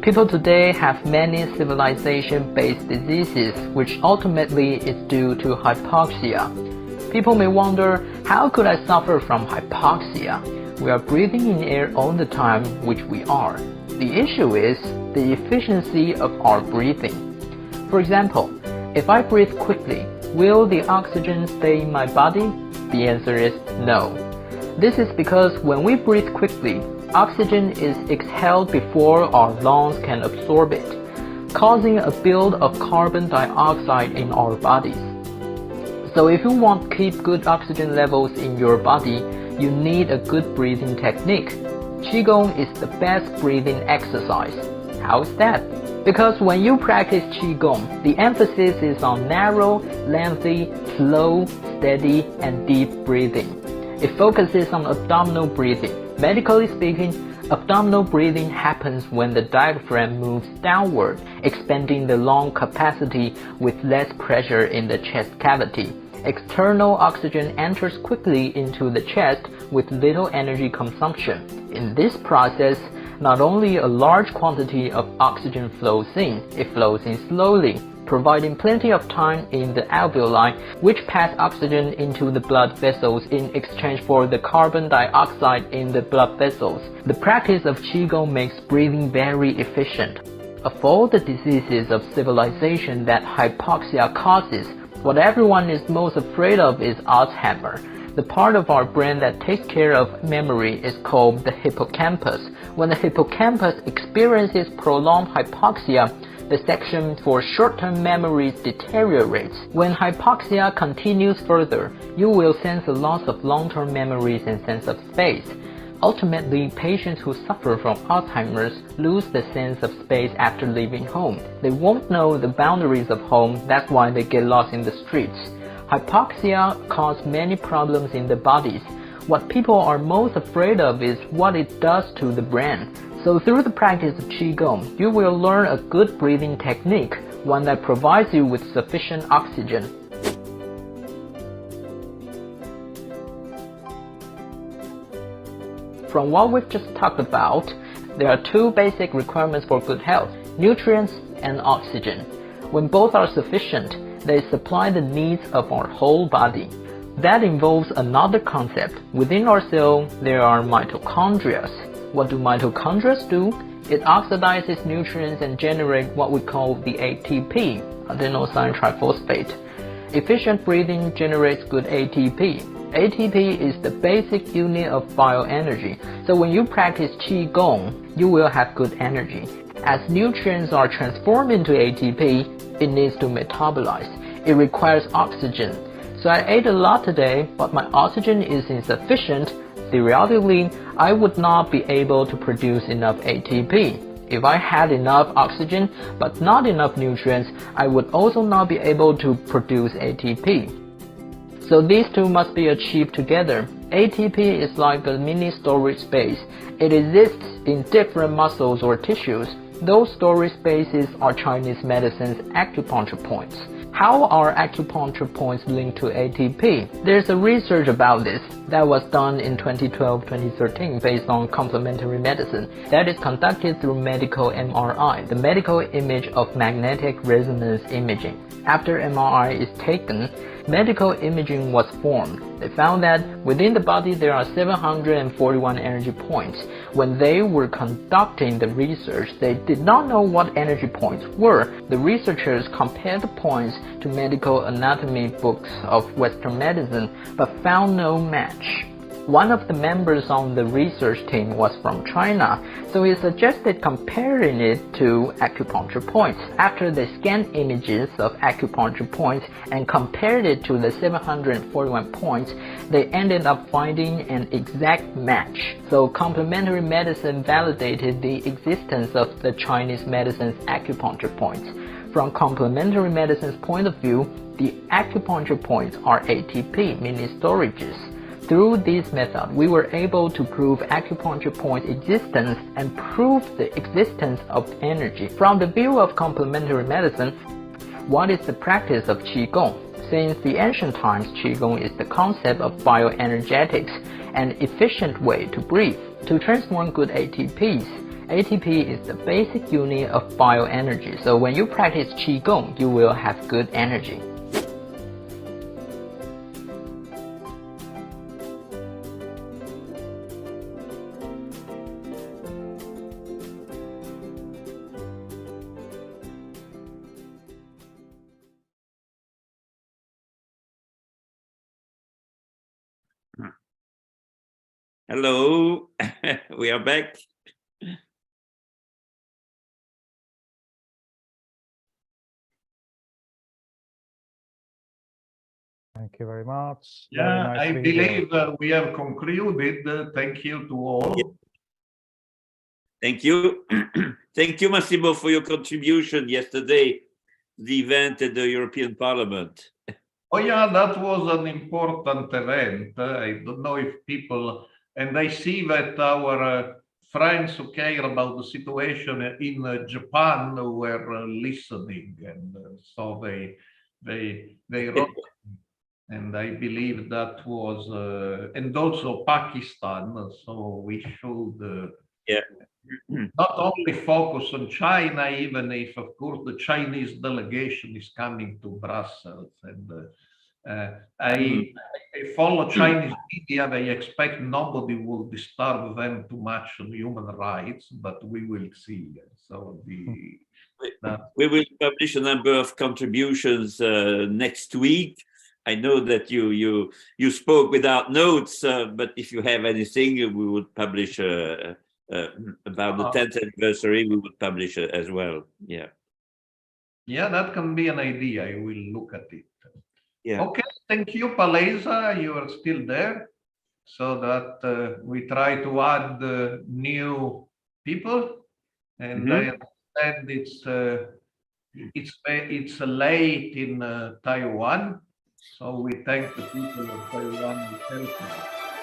People today have many civilization-based diseases, which ultimately is due to hypoxia. People may wonder, how could I suffer from hypoxia? We are breathing in air all the time, which we are. The issue is the efficiency of our breathing. For example, if I breathe quickly, will the oxygen stay in my body? The answer is no. This is because when we breathe quickly, oxygen is exhaled before our lungs can absorb it, causing a build of carbon dioxide in our bodies. So if you want to keep good oxygen levels in your body, you need a good breathing technique. Qigong is the best breathing exercise. How is that? Because when you practice Qigong, the emphasis is on narrow, lengthy, slow, steady, and deep breathing. It focuses on abdominal breathing. Medically speaking, abdominal breathing happens when the diaphragm moves downward, expanding the lung capacity with less pressure in the chest cavity. External oxygen enters quickly into the chest with little energy consumption. In this process, not only a large quantity of oxygen flows in, it flows in slowly, providing plenty of time in the alveoli, which pass oxygen into the blood vessels in exchange for the carbon dioxide in the blood vessels. The practice of Qigong makes breathing very efficient. Of all the diseases of civilization that hypoxia causes, what everyone is most afraid of is Alzheimer. The part of our brain that takes care of memory is called the hippocampus. When the hippocampus experiences prolonged hypoxia, the section for short-term memories deteriorates. When hypoxia continues further, you will sense a loss of long-term memories and sense of space. Ultimately, patients who suffer from Alzheimer's lose the sense of space after leaving home. They won't know the boundaries of home, that's why they get lost in the streets. Hypoxia causes many problems in the bodies. What people are most afraid of is what it does to the brain. So through the practice of Qigong, you will learn a good breathing technique, one that provides you with sufficient oxygen. From what we've just talked about, there are two basic requirements for good health: nutrients and oxygen. When both are sufficient, they supply the needs of our whole body. That involves another concept. Within our cell, there are mitochondria. What do mitochondria do? It oxidizes nutrients and generates what we call the ATP, adenosine triphosphate. Efficient breathing generates good ATP. ATP is the basic unit of bioenergy, so when you practice Qigong, you will have good energy. As nutrients are transformed into ATP, it needs to metabolize. It requires oxygen. So I ate a lot today, but my oxygen is insufficient. Theoretically, I would not be able to produce enough ATP. If I had enough oxygen but not enough nutrients, I would also not be able to produce ATP. So these two must be achieved together. ATP is like a mini storage space. It exists in different muscles or tissues. Those storage spaces are Chinese medicine's acupuncture points. How are acupuncture points linked to ATP? There's a research about this that was done in 2012-2013 based on complementary medicine that is conducted through medical MRI, the medical image of magnetic resonance imaging. After MRI is taken, medical imaging was formed. They found that within the body there are 741 energy points. When they were conducting the research, they did not know what energy points were. The researchers compared the points to medical anatomy books of Western medicine, but found no match. One of the members on the research team was from China, so he suggested comparing it to acupuncture points. After they scanned images of acupuncture points and compared it to the 741 points, they ended up finding an exact match. So complementary medicine validated the existence of the Chinese medicine's acupuncture points. From complementary medicine's point of view, the acupuncture points are ATP, mini storages. Through this method, we were able to prove acupuncture point existence and prove the existence of energy. From the view of complementary medicine, what is the practice of Qigong? Since the ancient times, Qigong is the concept of bioenergetics, an efficient way to breathe. To transform good ATPs, ATP is the basic unit of bioenergy. So when you practice Qigong, you will have good energy. Hello, we are back. Thank you very much. Yeah, very nice I video. believe we have concluded. Thank you to all. Thank you. Thank you, Massimo, for your contribution yesterday to the event at the European Parliament. Oh yeah, that was an important event. I don't know if people, and I see that our friends who care about the situation in Japan were listening, and so they wrote. And I believe that was, and also Pakistan. So we should not only focus on China, even if, of course, the Chinese delegation is coming to Brussels. And I follow Chinese media. They expect nobody will disturb them too much on human rights, but we will see. So we will publish a number of contributions next week. I know that you spoke without notes, but if you have anything, we would publish about the 10th anniversary. We would publish as well. Yeah. Yeah, that can be an idea. I will look at it. Yeah. Okay, thank you, Palesa. You are still there, so that we try to add new people. And I understand it's late in Taiwan, so we thank the people of Taiwan for helping.